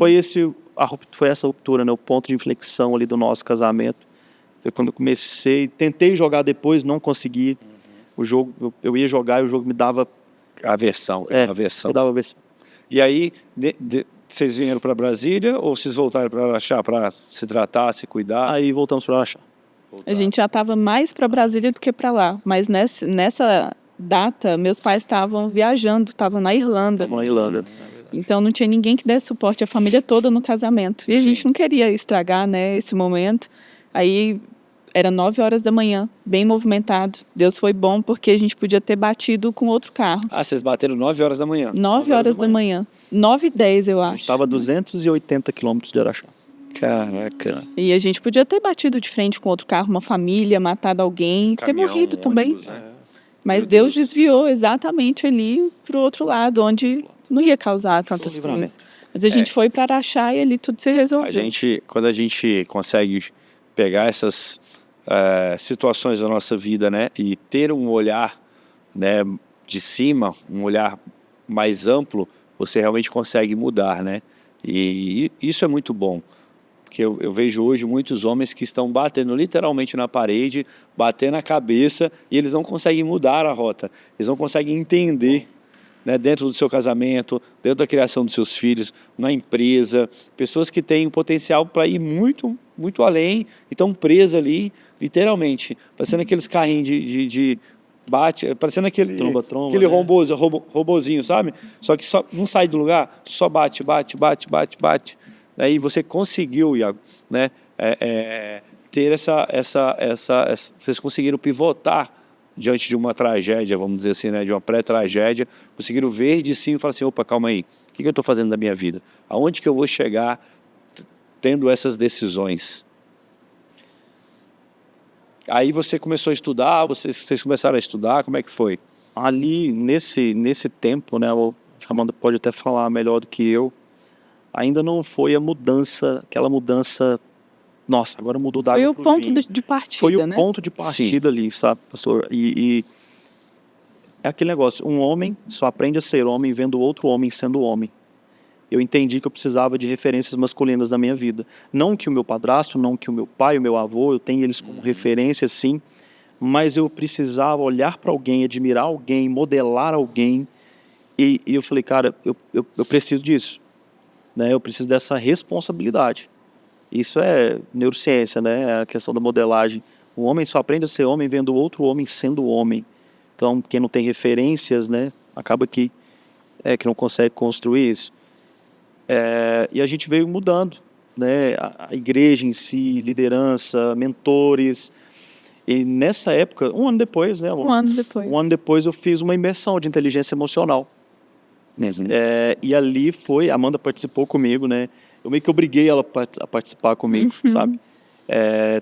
Foi essa ruptura, né? O ponto de inflexão ali do nosso casamento. Foi quando eu comecei, tentei jogar depois, não consegui. O jogo, eu ia jogar e o jogo me dava Aversão. me dava aversão. E aí, vocês vieram para Brasília ou vocês voltaram para Araxá para se tratar, se cuidar? Aí voltamos para Araxá. A gente já estava mais para Brasília do que para lá. Mas nessa data, meus pais estavam viajando, estavam na Irlanda. Vamos na Irlanda. Então não tinha ninguém que desse suporte, a família toda no casamento. E a gente não queria estragar, né, esse momento. Aí era 9 horas da manhã, bem movimentado. Deus foi bom porque a gente podia ter batido com outro carro. Ah, vocês bateram 9 horas da manhã? 9 horas da manhã. 9h10, eu acho. Estava a 280 quilômetros de Araxá. Caraca. E a gente podia ter batido de frente com outro carro, uma família, matado alguém, ter morrido também. Ônibus, né? Mas Deus desviou exatamente ali para o outro lado, onde não ia causar tantas coisas. Mas a gente foi para Araxá e ali tudo se resolveu. Quando a gente consegue pegar essas situações da nossa vida, né, e ter um olhar, né, de cima, um olhar mais amplo, você realmente consegue mudar, né? E isso é muito bom. Porque eu vejo hoje muitos homens que estão batendo literalmente na parede, batendo a cabeça, e eles não conseguem mudar a rota. Eles não conseguem entender, né, dentro do seu casamento, dentro da criação dos seus filhos, na empresa. Pessoas que têm potencial para ir muito, muito além e estão presas ali, literalmente. Parecendo aqueles carrinhos de bate, parecendo aquele Tromba, né? Robozinho, sabe? Só que não sai do lugar, só bate. Aí você conseguiu, Iago, né, ter vocês conseguiram pivotar diante de uma tragédia, vamos dizer assim, né, de uma pré-tragédia, conseguiram ver de cima e falar assim, opa, calma aí, o que eu estou fazendo da minha vida? Aonde que eu vou chegar? tendo essas decisões. Aí você começou a estudar, vocês começaram a estudar, como é que foi? Ali, nesse tempo, né, a Amanda pode até falar melhor do que eu, ainda não foi a mudança, aquela mudança, nossa, agora mudou da Foi água o pro ponto vinho. de partida, Foi o né? ponto de partida ali, sabe, pastor? E é aquele negócio, um homem só aprende a ser homem vendo outro homem sendo homem. Eu entendi que eu precisava de referências masculinas na minha vida. Não que o meu padrasto, não que o meu pai, o meu avô, eu tenho eles como referência, sim, mas eu precisava olhar para alguém, admirar alguém, modelar alguém, e eu falei, cara, eu preciso disso, né? Eu preciso dessa responsabilidade. Isso é neurociência, né? É a questão da modelagem. O homem só aprende a ser homem vendo outro homem sendo homem. Então, quem não tem referências, né, acaba que não consegue construir isso. E a gente veio mudando, né? A igreja em si, liderança, mentores. E nessa época, um ano depois, né? Um ano depois. Um ano depois eu fiz uma imersão de inteligência emocional. E ali foi, a Amanda participou comigo, né? Eu meio que obriguei ela a participar comigo, sabe?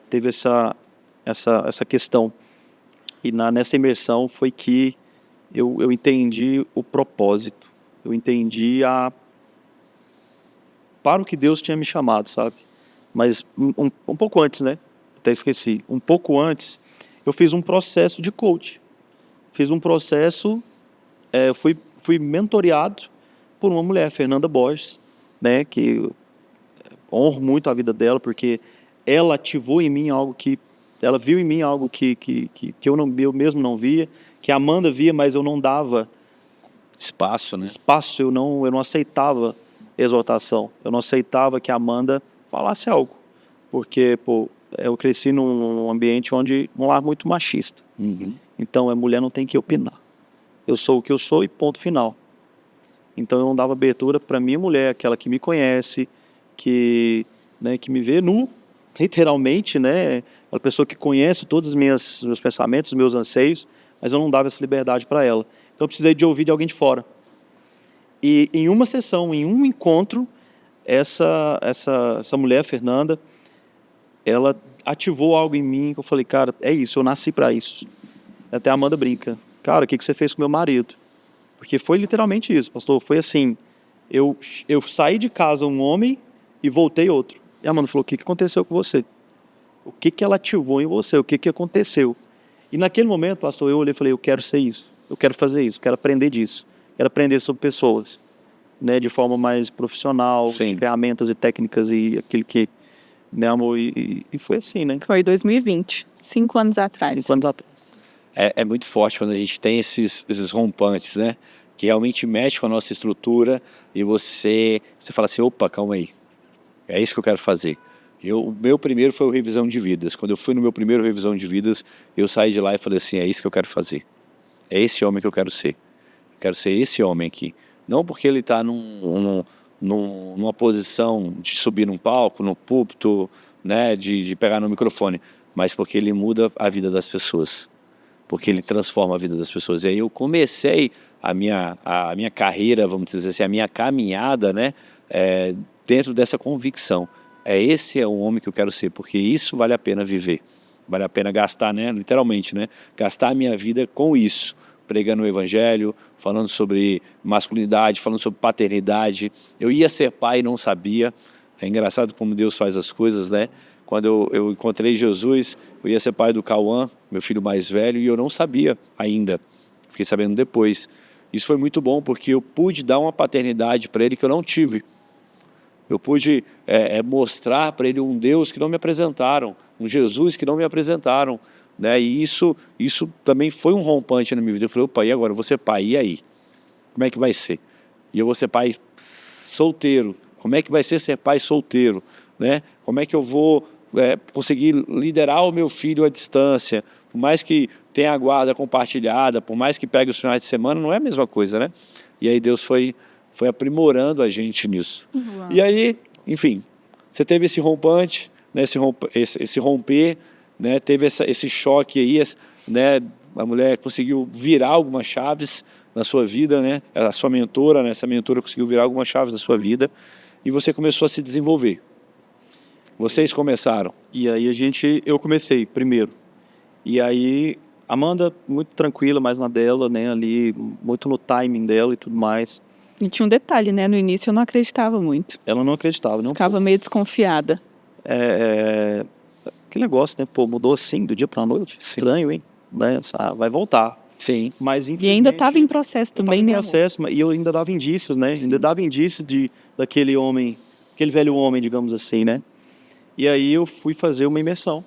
Teve essa questão. E nessa imersão foi que eu entendi o propósito. Eu entendi para o que Deus tinha me chamado, sabe? Mas um pouco antes, né? Até esqueci. Um pouco antes, eu fiz um processo de coach. Fiz um processo, fui mentoreado por uma mulher, Fernanda Borges, né? Que eu honro muito a vida dela, porque ela ativou em mim algo que... Ela viu em mim algo que eu mesmo não via, que a Amanda via, mas eu não dava Espaço, né? espaço, eu não aceitava exortação, eu não aceitava que a Amanda falasse algo, porque eu cresci num ambiente um lar muito machista, então a mulher não tem que opinar, eu sou o que eu sou e ponto final. Então eu não dava abertura para minha mulher, aquela que me conhece, que me vê nu, literalmente, né, uma pessoa que conhece todos os meus pensamentos, os meus anseios, mas eu não dava essa liberdade para ela. Então eu precisei de ouvir de alguém de fora. E em uma sessão, em um encontro, essa mulher, Fernanda, ela ativou algo em mim que eu falei, cara, é isso, eu nasci para isso. Até a Amanda brinca, cara, o que você fez com meu marido? Porque foi literalmente isso, pastor, foi assim, eu saí de casa um homem e voltei outro. E a Amanda falou, o que aconteceu com você? O que ela ativou em você? O que aconteceu? E naquele momento, pastor, eu olhei e falei, eu quero ser isso, eu quero fazer isso, eu quero aprender disso. Quero aprender sobre pessoas, né, de forma mais profissional, Sim. ferramentas e técnicas e aquilo que, né, amor, e foi assim, né? Foi 2020, 5 anos atrás. 5 anos atrás. É muito forte quando a gente tem esses rompantes, né? Que realmente mexe com a nossa estrutura e você fala assim, opa, calma aí, é isso que eu quero fazer. O meu primeiro foi o revisão de vidas. Quando eu fui no meu primeiro revisão de vidas, eu saí de lá e falei assim, é isso que eu quero fazer. É esse homem que eu quero ser. Eu quero ser esse homem aqui. Não porque ele está numa posição de subir num palco, no púlpito, né, de pegar no microfone, mas porque ele muda a vida das pessoas. Porque ele transforma a vida das pessoas. E aí eu comecei a minha carreira, vamos dizer assim, a minha caminhada, né, dentro dessa convicção. Esse é o homem que eu quero ser, porque isso vale a pena viver. Vale a pena gastar, né, literalmente, né, gastar a minha vida com isso. Pregando o evangelho, falando sobre masculinidade, falando sobre paternidade. Eu ia ser pai e não sabia. É engraçado como Deus faz as coisas, né? Quando eu encontrei Jesus, eu ia ser pai do Cauã, meu filho mais velho, e eu não sabia ainda. Fiquei sabendo depois. Isso foi muito bom, porque eu pude dar uma paternidade para ele que eu não tive. Eu pude mostrar para ele um Deus que não me apresentaram, um Jesus que não me apresentaram. Né? E isso também foi um rompante na minha vida. Eu falei, opa, e agora? Eu vou ser pai, e aí? Como é que vai ser? E eu vou ser pai solteiro. Como é que vai ser pai solteiro? Né? Como é que eu vou conseguir liderar o meu filho à distância? Por mais que tenha a guarda compartilhada, por mais que pegue os finais de semana, não é a mesma coisa, né? E aí Deus foi aprimorando a gente nisso. Uau. E aí, enfim, você teve esse rompante, né? esse romper, né, teve esse choque aí, né, a mulher conseguiu virar algumas chaves na sua vida, né, a sua mentora, né, essa mentora conseguiu virar algumas chaves na sua vida e você começou a se desenvolver. Vocês começaram. E aí eu comecei primeiro. E aí, Amanda, muito tranquila, mais na dela, né, ali, muito no timing dela e tudo mais. E tinha um detalhe, né? No início eu não acreditava muito. Ela não acreditava, não. Ficava meio desconfiada. Aquele negócio, né, pô, mudou assim, do dia pra noite. Estranho, hein? Né? Vai voltar. Sim. Mas, E ainda estava em processo também, né? Processo, e eu ainda dava indícios, né? Sim. Ainda dava indícios daquele homem, aquele velho homem, digamos assim, né? E aí eu fui fazer uma imersão.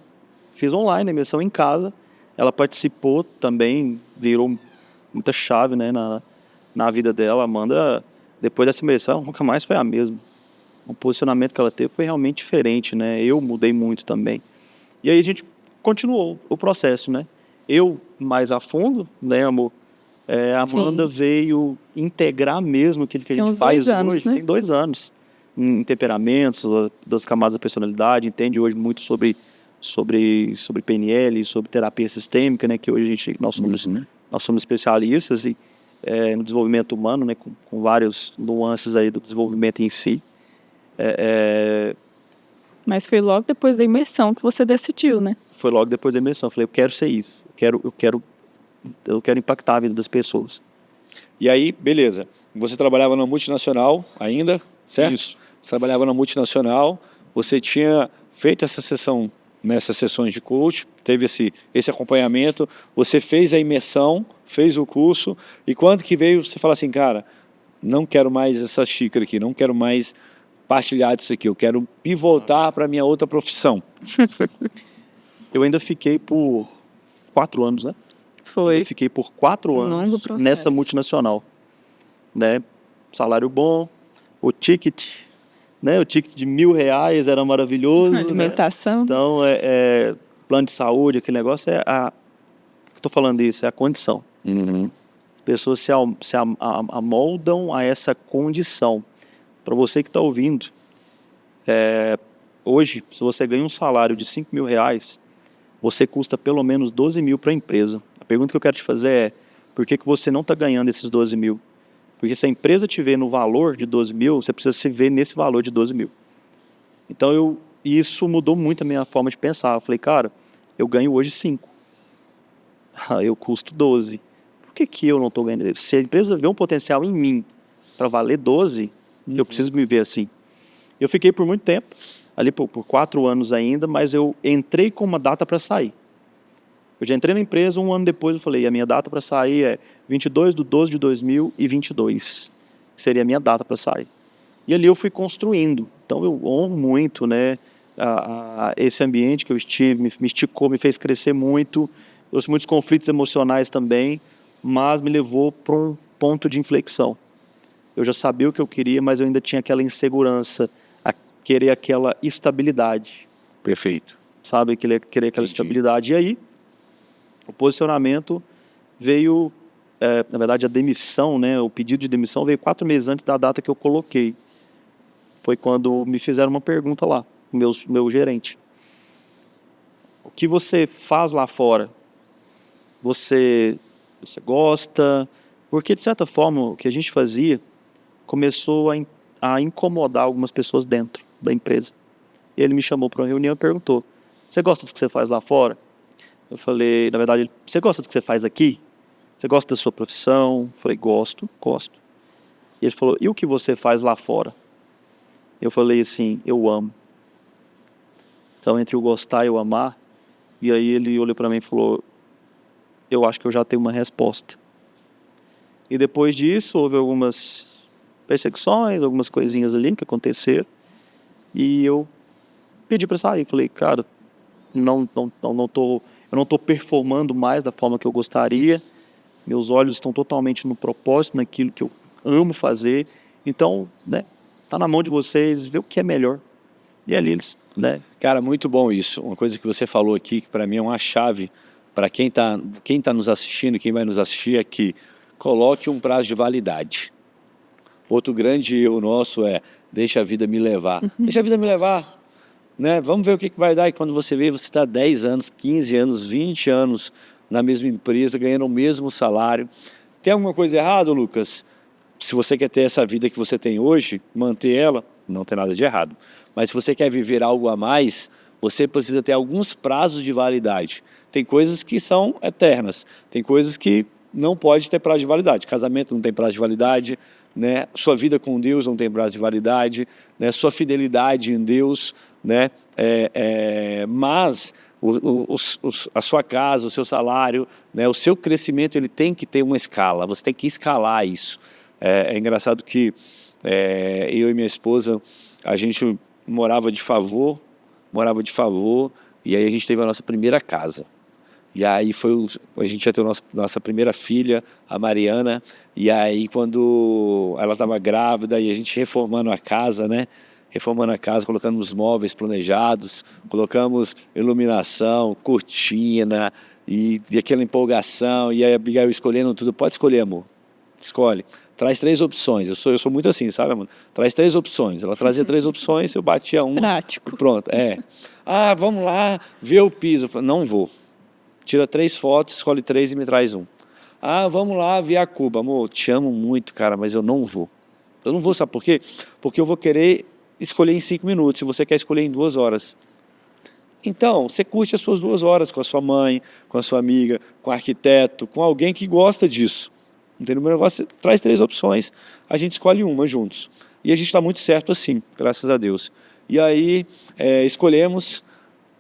Fiz online, a imersão em casa. Ela participou também, virou muita chave, né, na vida dela. A Amanda, depois dessa imersão, nunca mais foi a mesma. O posicionamento que ela teve foi realmente diferente, né? Eu mudei muito também. E aí a gente continuou o processo, né? Eu mais a fundo, né, amor? A Amanda veio integrar mesmo aquilo que a gente faz hoje. Né? Tem 2 anos. Em temperamentos, das camadas da personalidade, entende hoje muito sobre PNL, sobre terapia sistêmica, né? Que hoje nós somos especialistas no desenvolvimento humano, né? Com várias nuances aí do desenvolvimento em si. Mas foi logo depois da imersão que você decidiu, né? Foi logo depois da imersão. Eu falei, eu quero ser isso. Eu quero impactar a vida das pessoas. E aí, beleza. Você trabalhava na multinacional ainda, certo? Isso. Você trabalhava na multinacional. Você tinha feito essa sessão, nessas sessões de coach, teve esse acompanhamento. Você fez a imersão, fez o curso. E quando que veio, você fala assim, cara, não quero mais essa xícara aqui, não quero mais partilhar disso aqui. Eu quero pivotar para a minha outra profissão. Eu ainda fiquei por 4 anos, né? Foi. Eu fiquei por 4 anos nessa multinacional, né? Salário bom, o ticket, né? O ticket de R$1.000 era maravilhoso. Alimentação. Né? Então, plano de saúde, aquele negócio estou falando isso, é a condição. Uhum. As pessoas se amoldam a essa condição. Para você que está ouvindo, hoje, se você ganha um salário de R$5.000, você custa pelo menos 12 mil para a empresa. A pergunta que eu quero te fazer é, por que você não está ganhando esses 12 mil? Porque se a empresa te vê no valor de 12 mil, você precisa se ver nesse valor de 12 mil. Então, isso mudou muito a minha forma de pensar. Eu falei, cara, eu ganho hoje 5. Eu custo 12. Por que eu não estou ganhando? Se a empresa vê um potencial em mim para valer 12, eu preciso me ver assim. Eu fiquei por muito tempo, ali por 4 anos ainda, mas eu entrei com uma data para sair. Eu já entrei na empresa, 1 ano depois eu falei, a minha data para sair é 22/12/2022, que seria a minha data para sair. E ali eu fui construindo. Então eu honro muito, né, esse ambiente que eu estive, me esticou, me fez crescer muito, trouxe muitos conflitos emocionais também, mas me levou para um ponto de inflexão. Eu já sabia o que eu queria, mas eu ainda tinha aquela insegurança, querer aquela estabilidade. Perfeito. Sabe, querer aquela estabilidade. E aí, o posicionamento veio, na verdade, a demissão, né, o pedido de demissão veio 4 meses antes da data que eu coloquei. Foi quando me fizeram uma pergunta lá, meu gerente. O que você faz lá fora? Você gosta? Porque, de certa forma, o que a gente fazia começou a incomodar algumas pessoas dentro da empresa. E ele me chamou para uma reunião e perguntou, você gosta do que você faz lá fora? Eu falei, na verdade, você gosta do que você faz aqui? Você gosta da sua profissão? Eu falei, gosto. E ele falou, e o que você faz lá fora? Eu falei assim, eu amo. Então, entre o gostar e o amar, e aí ele olhou para mim e falou, eu acho que eu já tenho uma resposta. E depois disso, houve algumas perseguições, algumas coisinhas ali que aconteceram, e eu pedi para sair. Falei, cara, eu não estou performando mais da forma que eu gostaria, meus olhos estão totalmente no propósito, naquilo que eu amo fazer, então, né, tá na mão de vocês, ver o que é melhor. E ali eles, né? Cara, muito bom isso. Uma coisa que você falou aqui, que para mim é uma chave, para quem tá nos assistindo, quem vai nos assistir, é que coloque um prazo de validade. Outro grande erro nosso é, deixa a vida me levar. Deixa a vida me levar. Né? Vamos ver o que vai dar. E quando você vê, você está 10 anos, 15 anos, 20 anos na mesma empresa, ganhando o mesmo salário. Tem alguma coisa errada, Lucas? Se você quer ter essa vida que você tem hoje, manter ela, não tem nada de errado. Mas se você quer viver algo a mais, você precisa ter alguns prazos de validade. Tem coisas que são eternas, tem coisas que não pode ter prazo de validade. Casamento não tem prazo de validade, né? Sua vida com Deus não tem prazo de validade, né? Sua fidelidade em Deus, né? Mas a sua casa, o seu salário, né? O seu crescimento, ele tem que ter uma escala, você tem que escalar isso. É engraçado que eu e minha esposa, a gente morava de favor, e aí a gente teve a nossa primeira casa. E aí a gente já teve nossa primeira filha, a Mariana, e aí quando ela estava grávida e a gente reformando a casa, né? Reformando a casa, colocando os móveis planejados, colocamos iluminação, cortina e aquela empolgação, e aí a Abigail escolhendo tudo. Pode escolher, amor. Escolhe. Traz 3 opções. Eu sou muito assim, sabe, amor? Traz 3 opções. Ela trazia 3 opções, eu batia uma. Prático. Pronto, Ah, vamos lá ver o piso. Eu falei, não vou. Tira 3 fotos, escolhe 3 e me traz um. Ah, vamos lá ver a cuba. Amor, te amo muito, cara, mas eu não vou. Eu não vou, sabe por quê? Porque eu vou querer escolher em 5 minutos, e você quer escolher em 2 horas. Então, você curte as suas 2 horas com a sua mãe, com a sua amiga, com o arquiteto, com alguém que gosta disso. Entendeu? O meu negócio traz 3 opções, a gente escolhe uma juntos. E a gente está muito certo assim, graças a Deus. E aí, escolhemos,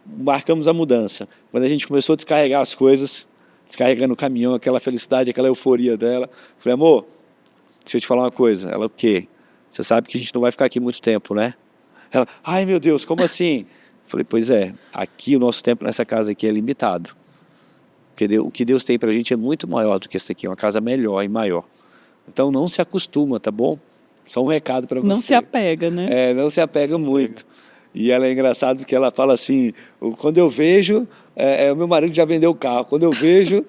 marcamos a mudança. Quando a gente começou a descarregar as coisas, descarregando o caminhão, aquela felicidade, aquela euforia dela, falei, amor, deixa eu te falar uma coisa. Ela, o quê? Você sabe que a gente não vai ficar aqui muito tempo, né? Ela, ai meu Deus, como assim? Falei, pois aqui o nosso tempo nessa casa aqui é limitado. Porque o que Deus tem pra gente é muito maior do que esse aqui, é uma casa melhor e maior. Então não se acostuma, tá bom? Só um recado para você. Não se apega, né? Não se apega muito. E ela é engraçado porque ela fala assim, quando eu vejo, o meu marido já vendeu o carro, quando eu vejo,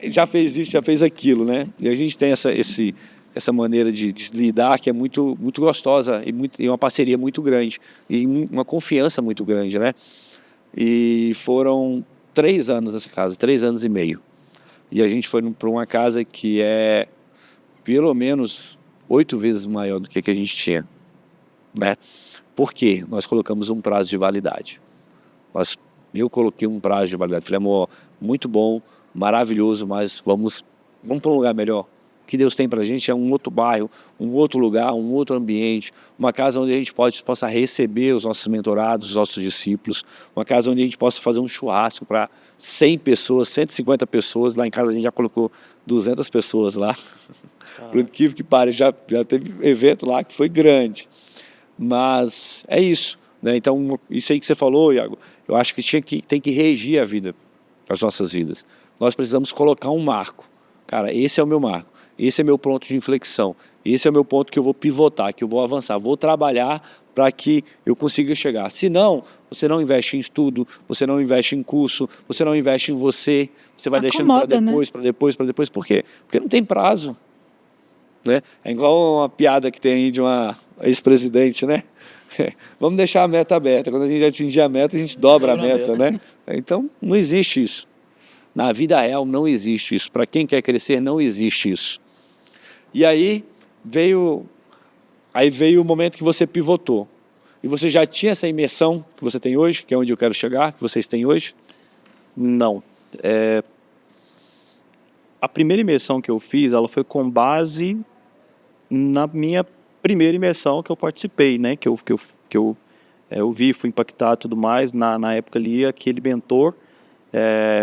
já fez isso, já fez aquilo, né? E a gente tem essa maneira de lidar que é muito, muito gostosa e uma parceria muito grande e uma confiança muito grande, né? E foram 3 anos nessa casa, 3 anos e meio. E a gente foi para uma casa que é pelo menos 8 vezes maior do que a gente tinha, né? Por quê? Nós colocamos um prazo de validade. Eu coloquei um prazo de validade. Falei, amor, muito bom, maravilhoso, mas vamos para um lugar melhor. O que Deus tem para a gente é um outro bairro, um outro lugar, um outro ambiente, uma casa onde a gente possa receber os nossos mentorados, os nossos discípulos, uma casa onde a gente possa fazer um churrasco para 100 pessoas, 150 pessoas. Lá em casa a gente já colocou 200 pessoas lá. Por incrível que pareça, já teve evento lá que foi grande. Mas é isso, né? Então, isso aí que você falou, Iago, eu acho que tem que regir a vida, as nossas vidas. Nós precisamos colocar um marco. Cara, esse é o meu marco, esse é meu ponto de inflexão, esse é o meu ponto que eu vou pivotar, que eu vou avançar, vou trabalhar para que eu consiga chegar. Se não, você não investe em estudo, você não investe em curso, você não investe em você vai deixando para depois, né? para depois. Por quê? Porque não tem prazo. Né? É igual uma piada que tem aí de uma ex-presidente, né? Vamos deixar a meta aberta. Quando a gente atingir a meta, a gente dobra a meta, né? Então, não existe isso. Na vida real não existe isso. Para quem quer crescer, não existe isso. E aí veio o momento que você pivotou. E você já tinha essa imersão que você tem hoje, que é onde eu quero chegar, que vocês têm hoje? Não. A primeira imersão que eu fiz, ela foi com base na minha primeira imersão que eu participei, né? Que eu vi, fui impactado e tudo mais. Na época ali, aquele mentor,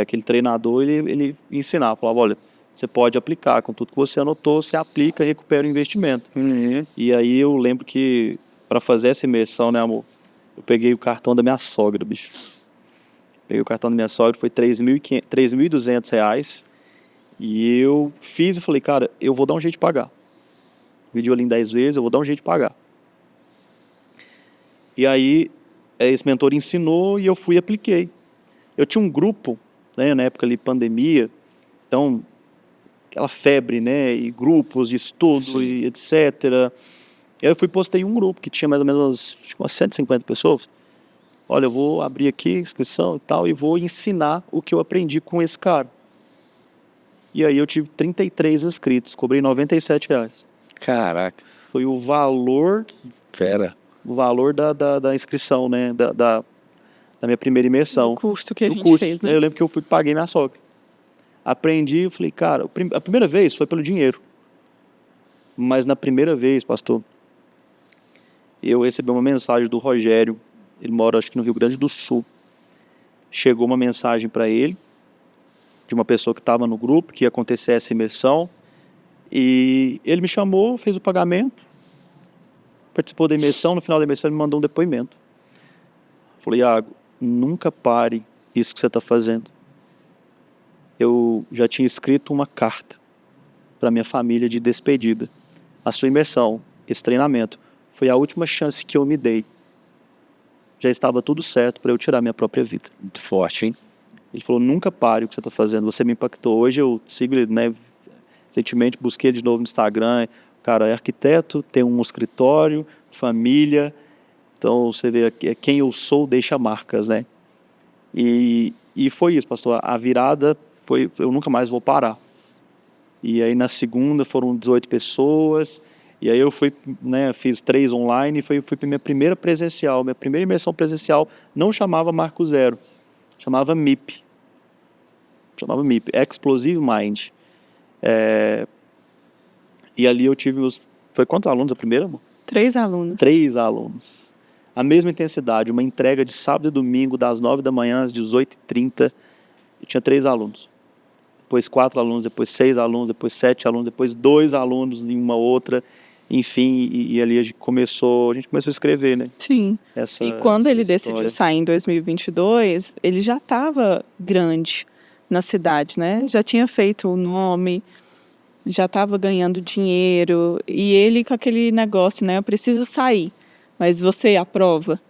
aquele treinador, ele ensinava, falava, olha, você pode aplicar, com tudo que você anotou, você aplica e recupera o investimento. Uhum. E aí eu lembro que, para fazer essa imersão, né, amor, eu peguei o cartão da minha sogra, bicho. Peguei o cartão da minha sogra, foi R$3.200. E eu fiz e falei, cara, eu vou dar um jeito de pagar. Dividiu ali em 10 vezes, eu vou dar um jeito de pagar. E aí, esse mentor ensinou e eu fui e apliquei. Eu tinha um grupo, né, na época ali, pandemia, então, aquela febre, né, e grupos de estudos e etc. E aí eu postei um grupo que tinha mais ou menos umas 150 pessoas. Olha, eu vou abrir aqui inscrição e tal, e vou ensinar o que eu aprendi com esse cara. E aí eu tive 33 inscritos, cobrei R$97. Caraca. Foi o valor o valor da inscrição, né? Da minha primeira imersão. Do curso que a Do gente curso. fez, né? Eu lembro que eu paguei minha sogra. Aprendi, eu falei, cara, a primeira vez foi pelo dinheiro. Mas na primeira vez, pastor, eu recebi uma mensagem do Rogério. Ele mora, acho que no Rio Grande do Sul. Chegou uma mensagem para ele, de uma pessoa que estava no grupo, que ia acontecer essa imersão. E ele me chamou, fez o pagamento, participou da imersão. No final da imersão, ele me mandou um depoimento. Falei, Iago, nunca pare isso que você está fazendo. Eu já tinha escrito uma carta para minha família de despedida. A sua imersão, esse treinamento, foi a última chance que eu me dei. Já estava tudo certo para eu tirar minha própria vida. Muito forte, hein? Ele falou, nunca pare o que você está fazendo, você me impactou. Hoje eu sigo ele, né? Recentemente busquei ele de novo no Instagram. O cara é arquiteto, tem um escritório, família. Então você vê, quem eu sou deixa marcas, né? E foi isso, pastor. A virada foi, eu nunca mais vou parar. E aí na segunda foram 18 pessoas. E aí eu fui, né, fiz 3 online e fui para minha primeira presencial. Minha primeira imersão presencial não chamava Marco Zero, chamava MIP. Chamava MIP, Explosive Mind. E ali eu tive foi quantos alunos a primeira, amor? 3 alunos. 3 alunos. A mesma intensidade, uma entrega de sábado e domingo, das 9 da manhã às 18h30. E tinha 3 alunos. Depois 4 alunos, depois 6 alunos, depois 7 alunos, depois 2 alunos em uma outra. Enfim, e ali a gente começou a escrever, né? Sim. E quando ele decidiu sair em 2022, ele já estava grande na cidade, né? Já tinha feito o nome, já estava ganhando dinheiro. E ele com aquele negócio, né? Eu preciso sair, mas você aprova?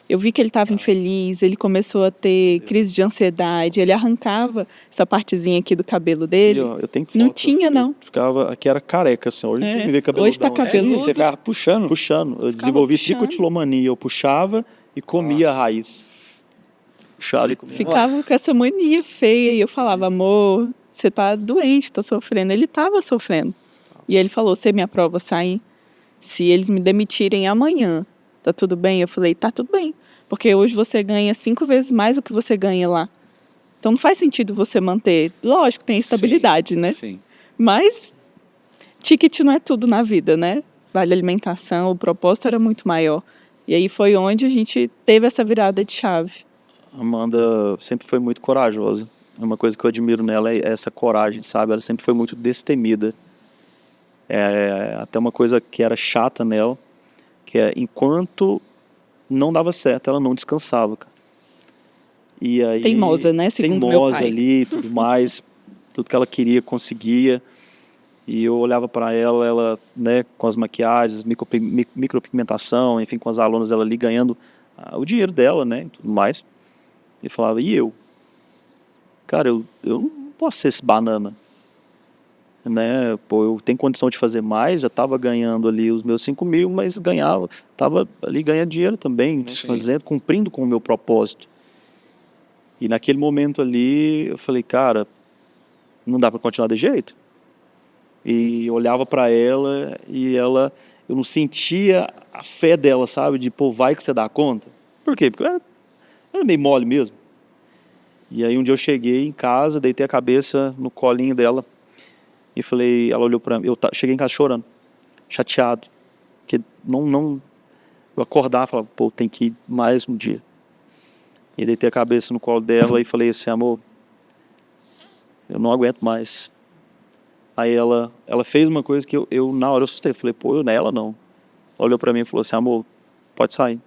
Eu vi que ele estava infeliz, ele começou a ter crise de ansiedade, ele arrancava essa partezinha aqui do cabelo dele. Eu tenho foto, não tinha, não. Ficava, aqui era careca, assim, hoje me vê cabeludão. Hoje está cabeludo. Você ficava puxando? Puxando. Eu desenvolvi dicotilomania, eu puxava e comia a raiz. Puxava e comia. Ficava com essa mania feia e eu falava, amor, você tá doente, tô sofrendo. Ele estava sofrendo. E ele falou, você me aprova sair? Se eles me demitirem amanhã, tá tudo bem? Eu falei, tá tudo bem. Porque hoje você ganha 5 vezes mais do que você ganha lá. Então não faz sentido você manter. Lógico, tem estabilidade, sim, né? Sim. Mas ticket não é tudo na vida, né? Vale alimentação, o propósito era muito maior. E aí foi onde a gente teve essa virada de chave. Amanda sempre foi muito corajosa. Uma coisa que eu admiro nela é essa coragem, sabe? Ela sempre foi muito destemida. Até uma coisa que era chata nela, que é, enquanto não dava certo, ela não descansava, cara. E aí, teimosa, né? Segundo meu pai. Ali, tudo mais, tudo que ela queria, conseguia. E eu olhava para ela, né, com as maquiagens, micropigmentação, enfim, com as alunas, ela ali ganhando o dinheiro dela, né, e tudo mais. E falava, e eu? Cara, eu não posso ser esse banana. Né? Pô, eu tenho condição de fazer mais, já estava ganhando ali os meus 5 mil, mas estava ali ganhando dinheiro também, cumprindo com o meu propósito. E naquele momento ali, eu falei, cara, não dá para continuar de jeito. E eu olhava para ela e eu não sentia a fé dela, sabe? De, pô, vai que você dá conta. Por quê? Porque eu era meio mole mesmo. E aí um dia eu cheguei em casa, deitei a cabeça no colinho dela, e falei, ela olhou para mim, eu cheguei em casa chorando, chateado, que eu acordava e falava, pô, tem que ir mais um dia. E deitei a cabeça no colo dela e falei assim, amor, eu não aguento mais. Aí ela fez uma coisa que eu na hora eu assustei, falei, pô, ela não. Ela olhou para mim e falou assim, amor, pode sair,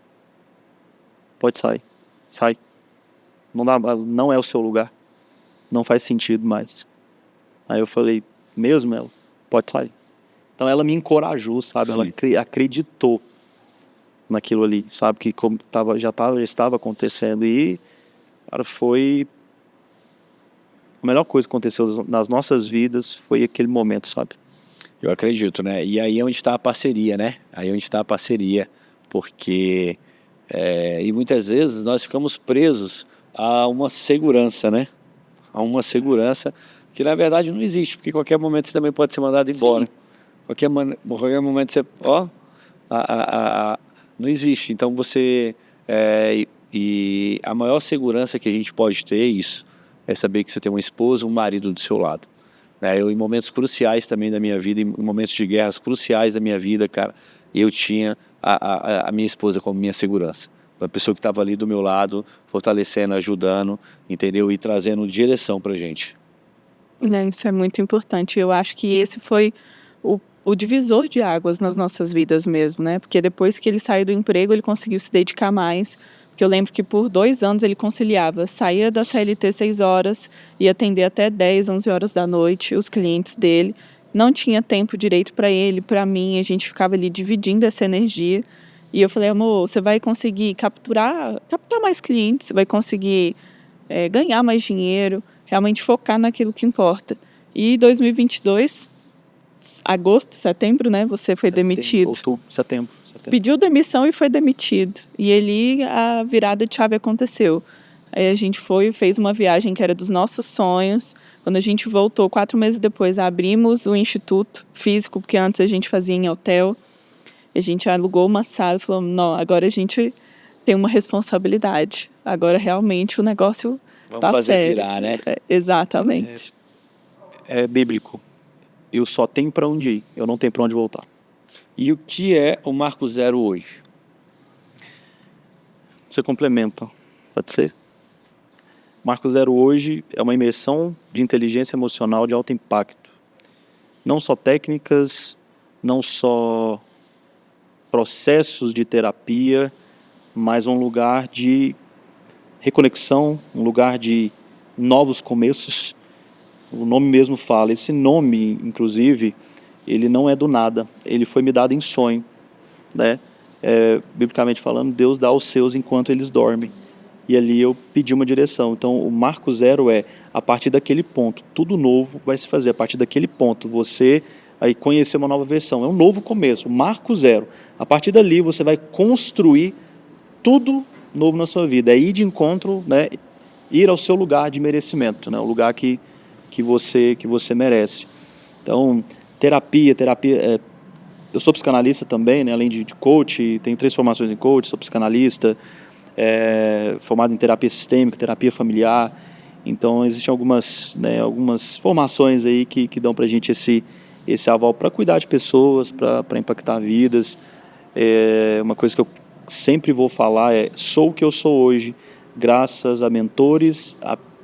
sai. Não é o seu lugar, não faz sentido mais. Aí eu falei, mesmo ela, pode sair. Então ela me encorajou, sabe? Ela acreditou naquilo ali, sabe? Que como já estava acontecendo. E, cara, foi a melhor coisa que aconteceu nas nossas vidas foi aquele momento, sabe? Eu acredito, né? E aí é onde está a parceria, né? Aí é onde está a parceria, porque e muitas vezes nós ficamos presos a uma segurança, né? A uma segurança que na verdade não existe, porque qualquer momento você também pode ser mandado embora. Qualquer momento você, Não existe. Então e a maior segurança que a gente pode ter é isso, é saber que você tem uma esposa, um marido do seu lado. Eu, em momentos cruciais também da minha vida, em momentos de guerras cruciais da minha vida, cara, eu tinha a minha esposa como minha segurança. Uma pessoa que estava ali do meu lado, fortalecendo, ajudando, entendeu? E trazendo direção pra gente. Isso é muito importante. Eu acho que esse foi o divisor de águas nas nossas vidas mesmo, né? Porque depois que ele saiu do emprego, ele conseguiu se dedicar mais. Porque eu lembro que por 2 anos ele conciliava, saía da CLT 6 horas, ia atender até 10, 11 horas da noite os clientes dele. Não tinha tempo direito para ele, para mim, a gente ficava ali dividindo essa energia. E eu falei, amor, você vai conseguir capturar mais clientes, você vai conseguir ganhar mais dinheiro, realmente focar naquilo que importa. E 2022, agosto, setembro, né, você foi demitido. Outubro, setembro. Pediu demissão e foi demitido. E ali a virada de chave aconteceu. Aí a gente fez uma viagem que era dos nossos sonhos. Quando a gente voltou, 4 meses depois, abrimos o instituto físico, porque antes a gente fazia em hotel. A gente alugou uma sala e falou, não, agora a gente tem uma responsabilidade. Agora realmente o negócio Vamos fazer sério. Virar, né? Exatamente. É bíblico. Eu só tenho para onde ir, eu não tenho para onde voltar. E o que é o Marco Zero hoje? Você complementa, pode ser? Marco Zero hoje é uma imersão de inteligência emocional de alto impacto. Não só técnicas, não só processos de terapia, mas um lugar de reconexão, um lugar de novos começos. O nome mesmo fala. Esse nome, inclusive, ele não é do nada. Ele foi me dado em sonho, né? Biblicamente falando, Deus dá aos seus enquanto eles dormem. E ali eu pedi uma direção. Então, o Marco Zero a partir daquele ponto, tudo novo vai se fazer. A partir daquele ponto, você vai conhecer uma nova versão. É um novo começo, o Marco Zero. A partir dali, você vai construir tudo novo na sua vida. É ir de encontro, né? Ir ao seu lugar de merecimento, né? O lugar que você merece. Então, terapia, eu sou psicanalista também, né? Além de coach, tenho 3 formações em coach, sou psicanalista, formado em terapia sistêmica, terapia familiar. Então, existem algumas formações aí que dão para a gente esse aval para cuidar de pessoas, para impactar vidas. Uma coisa que eu sempre vou falar sou o que eu sou hoje, graças a mentores,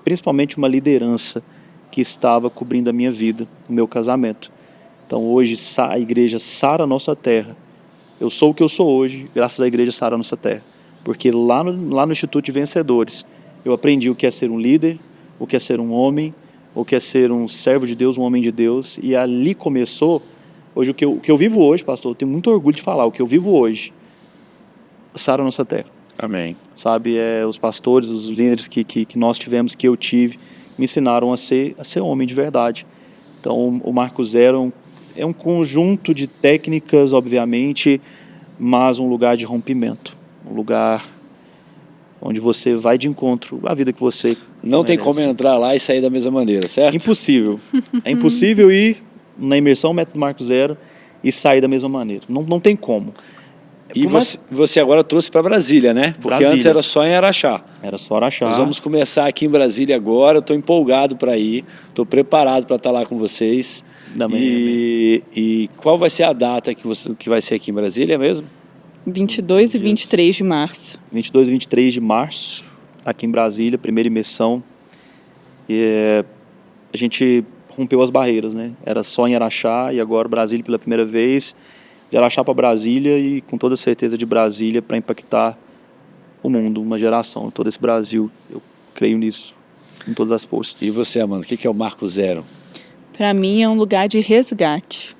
principalmente uma liderança que estava cobrindo a minha vida, o meu casamento. Então, hoje, a igreja sara a nossa terra. Eu sou o que eu sou hoje, graças à igreja sara a nossa terra. Porque lá no Instituto de Vencedores, eu aprendi o que é ser um líder, o que é ser um homem, o que é ser um servo de Deus, um homem de Deus. E ali começou, hoje o que eu vivo hoje, pastor, eu tenho muito orgulho de falar, o que eu vivo hoje, sara a nossa terra. Amém. Sabe, os pastores, os líderes que nós tivemos, que eu tive, me ensinaram a ser homem de verdade. Então, o Marco Zero é um conjunto de técnicas, obviamente, mas um lugar de rompimento. Um lugar onde você vai de encontro à vida que você não merece. Tem como entrar lá e sair da mesma maneira, certo? Impossível. É impossível ir na imersão Método Marco Zero e sair da mesma maneira. Não tem como. E você agora trouxe para Brasília, né? Porque Brasília. Antes era só em Araxá. Era só Araxá. Nós vamos começar aqui em Brasília agora. Eu estou empolgado para ir. Estou preparado para estar lá com vocês. E qual vai ser a data que vai ser aqui em Brasília mesmo? 22 e 23 de março. 22 e 23 de março, aqui em Brasília, primeira imersão. E a gente rompeu as barreiras, né? Era só em Araxá e agora Brasília pela primeira vez. De Araxá para Brasília e com toda certeza de Brasília para impactar o mundo, uma geração, todo esse Brasil. Eu creio nisso, com todas as forças. E você, Amanda, o que é o Marco Zero? Para mim é um lugar de resgate.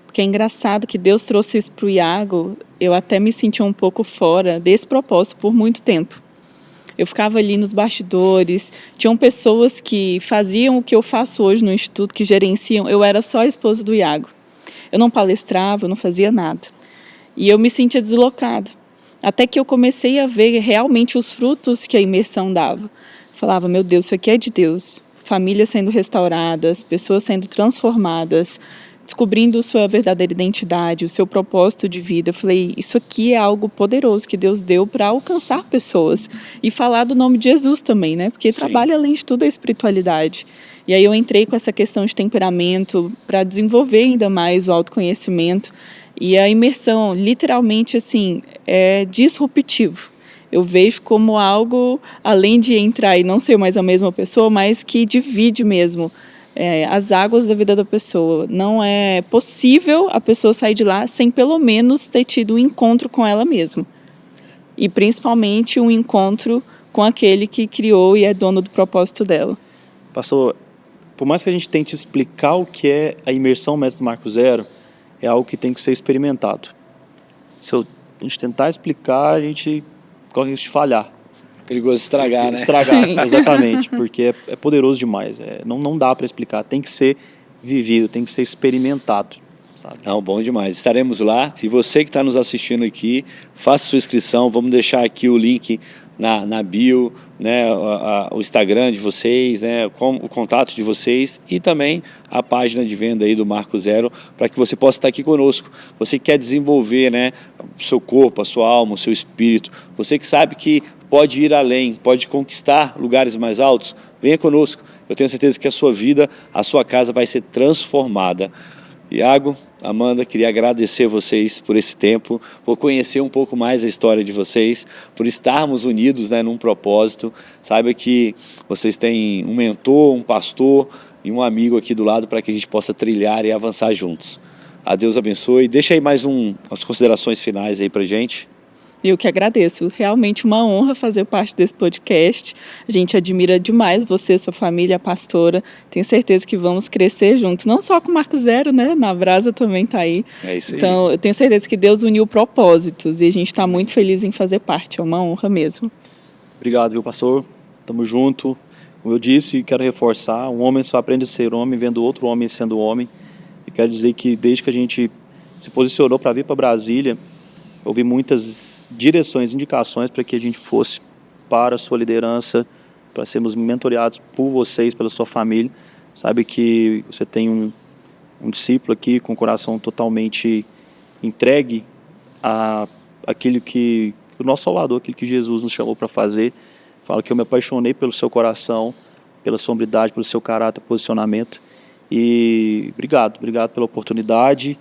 Porque é engraçado que Deus trouxe isso para o Iago, eu até me senti um pouco fora desse propósito por muito tempo. Eu ficava ali nos bastidores, tinham pessoas que faziam o que eu faço hoje no Instituto, que gerenciam, eu era só a esposa do Iago. Eu não palestrava, eu não fazia nada. E eu me sentia deslocada. Até que eu comecei a ver realmente os frutos que a imersão dava. Falava, meu Deus, isso aqui é de Deus. Famílias sendo restauradas, pessoas sendo transformadas, descobrindo sua verdadeira identidade, o seu propósito de vida. Eu falei, isso aqui é algo poderoso que Deus deu para alcançar pessoas e falar do nome de Jesus também, né? Porque trabalha além de tudo a espiritualidade. E aí eu entrei com essa questão de temperamento para desenvolver ainda mais o autoconhecimento e a imersão, literalmente assim, é disruptivo. Eu vejo como algo, além de entrar e não ser mais a mesma pessoa, mas que divide mesmo as águas da vida da pessoa. Não é possível a pessoa sair de lá sem pelo menos ter tido um encontro com ela mesma. E principalmente um encontro com aquele que criou e é dono do propósito dela. Pastor, por mais que a gente tente explicar o que é a imersão Método Marco Zero, é algo que tem que ser experimentado. Se a gente tentar explicar, a gente corre risco de falhar. Perigoso estragar, né? Estragar, Sim. exatamente, porque é poderoso demais. Não dá para explicar, tem que ser vivido, tem que ser experimentado. Sabe? Não, bom demais. Estaremos lá. E você que está nos assistindo aqui, faça sua inscrição. Vamos deixar aqui o link na bio, né, o Instagram de vocês, né, o contato de vocês e também a página de venda aí do Marco Zero, para que você possa estar aqui conosco. Você que quer desenvolver, né, o seu corpo, a sua alma, o seu espírito, você que sabe que pode ir além, pode conquistar lugares mais altos, venha conosco. Eu tenho certeza que a sua vida, a sua casa vai ser transformada. Iago, Amanda, queria agradecer vocês por esse tempo, por conhecer um pouco mais a história de vocês, por estarmos unidos, né, num propósito. Saiba que vocês têm um mentor, um pastor e um amigo aqui do lado para que a gente possa trilhar e avançar juntos. A Deus abençoe. Deixa aí mais as considerações finais aí para gente. Eu que agradeço. Realmente uma honra fazer parte desse podcast. A gente admira demais você, sua família, a pastora. Tenho certeza que vamos crescer juntos. Não só com o Marco Zero, né? Na Brasa também está aí. É isso aí. Então, eu tenho certeza que Deus uniu propósitos e a gente está muito feliz em fazer parte. É uma honra mesmo. Obrigado, viu, pastor? Tamo junto. Como eu disse, quero reforçar, um homem só aprende a ser homem vendo outro homem sendo homem. E quero dizer que desde que a gente se posicionou para vir para Brasília, houve muitas direções, indicações para que a gente fosse para a sua liderança, para sermos mentoreados por vocês, pela sua família. Sabe que você tem um discípulo aqui com o coração totalmente entregue àquilo que o nosso Salvador, aquilo que Jesus nos chamou para fazer. Falo que eu me apaixonei pelo seu coração, pela sua hombridade, pelo seu caráter, posicionamento. E obrigado pela oportunidade.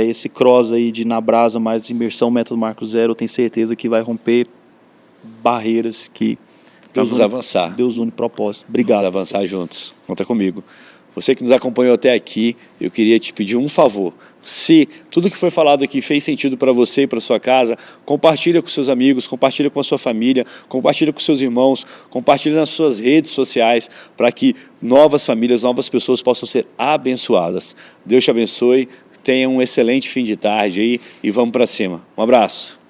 Esse cross aí de Na Brasa mais imersão Método Marco Zero, eu tenho certeza que vai romper barreiras que Vamos avançar. Deus une propósito. Obrigado. Vamos avançar juntos. Conta comigo. Você que nos acompanhou até aqui, eu queria te pedir um favor. Se tudo que foi falado aqui fez sentido para você e para sua casa, compartilha com seus amigos, compartilha com a sua família, compartilha com seus irmãos, compartilha nas suas redes sociais para que novas famílias, novas pessoas possam ser abençoadas. Deus te abençoe. Tenha um excelente fim de tarde aí e vamos para cima. Um abraço.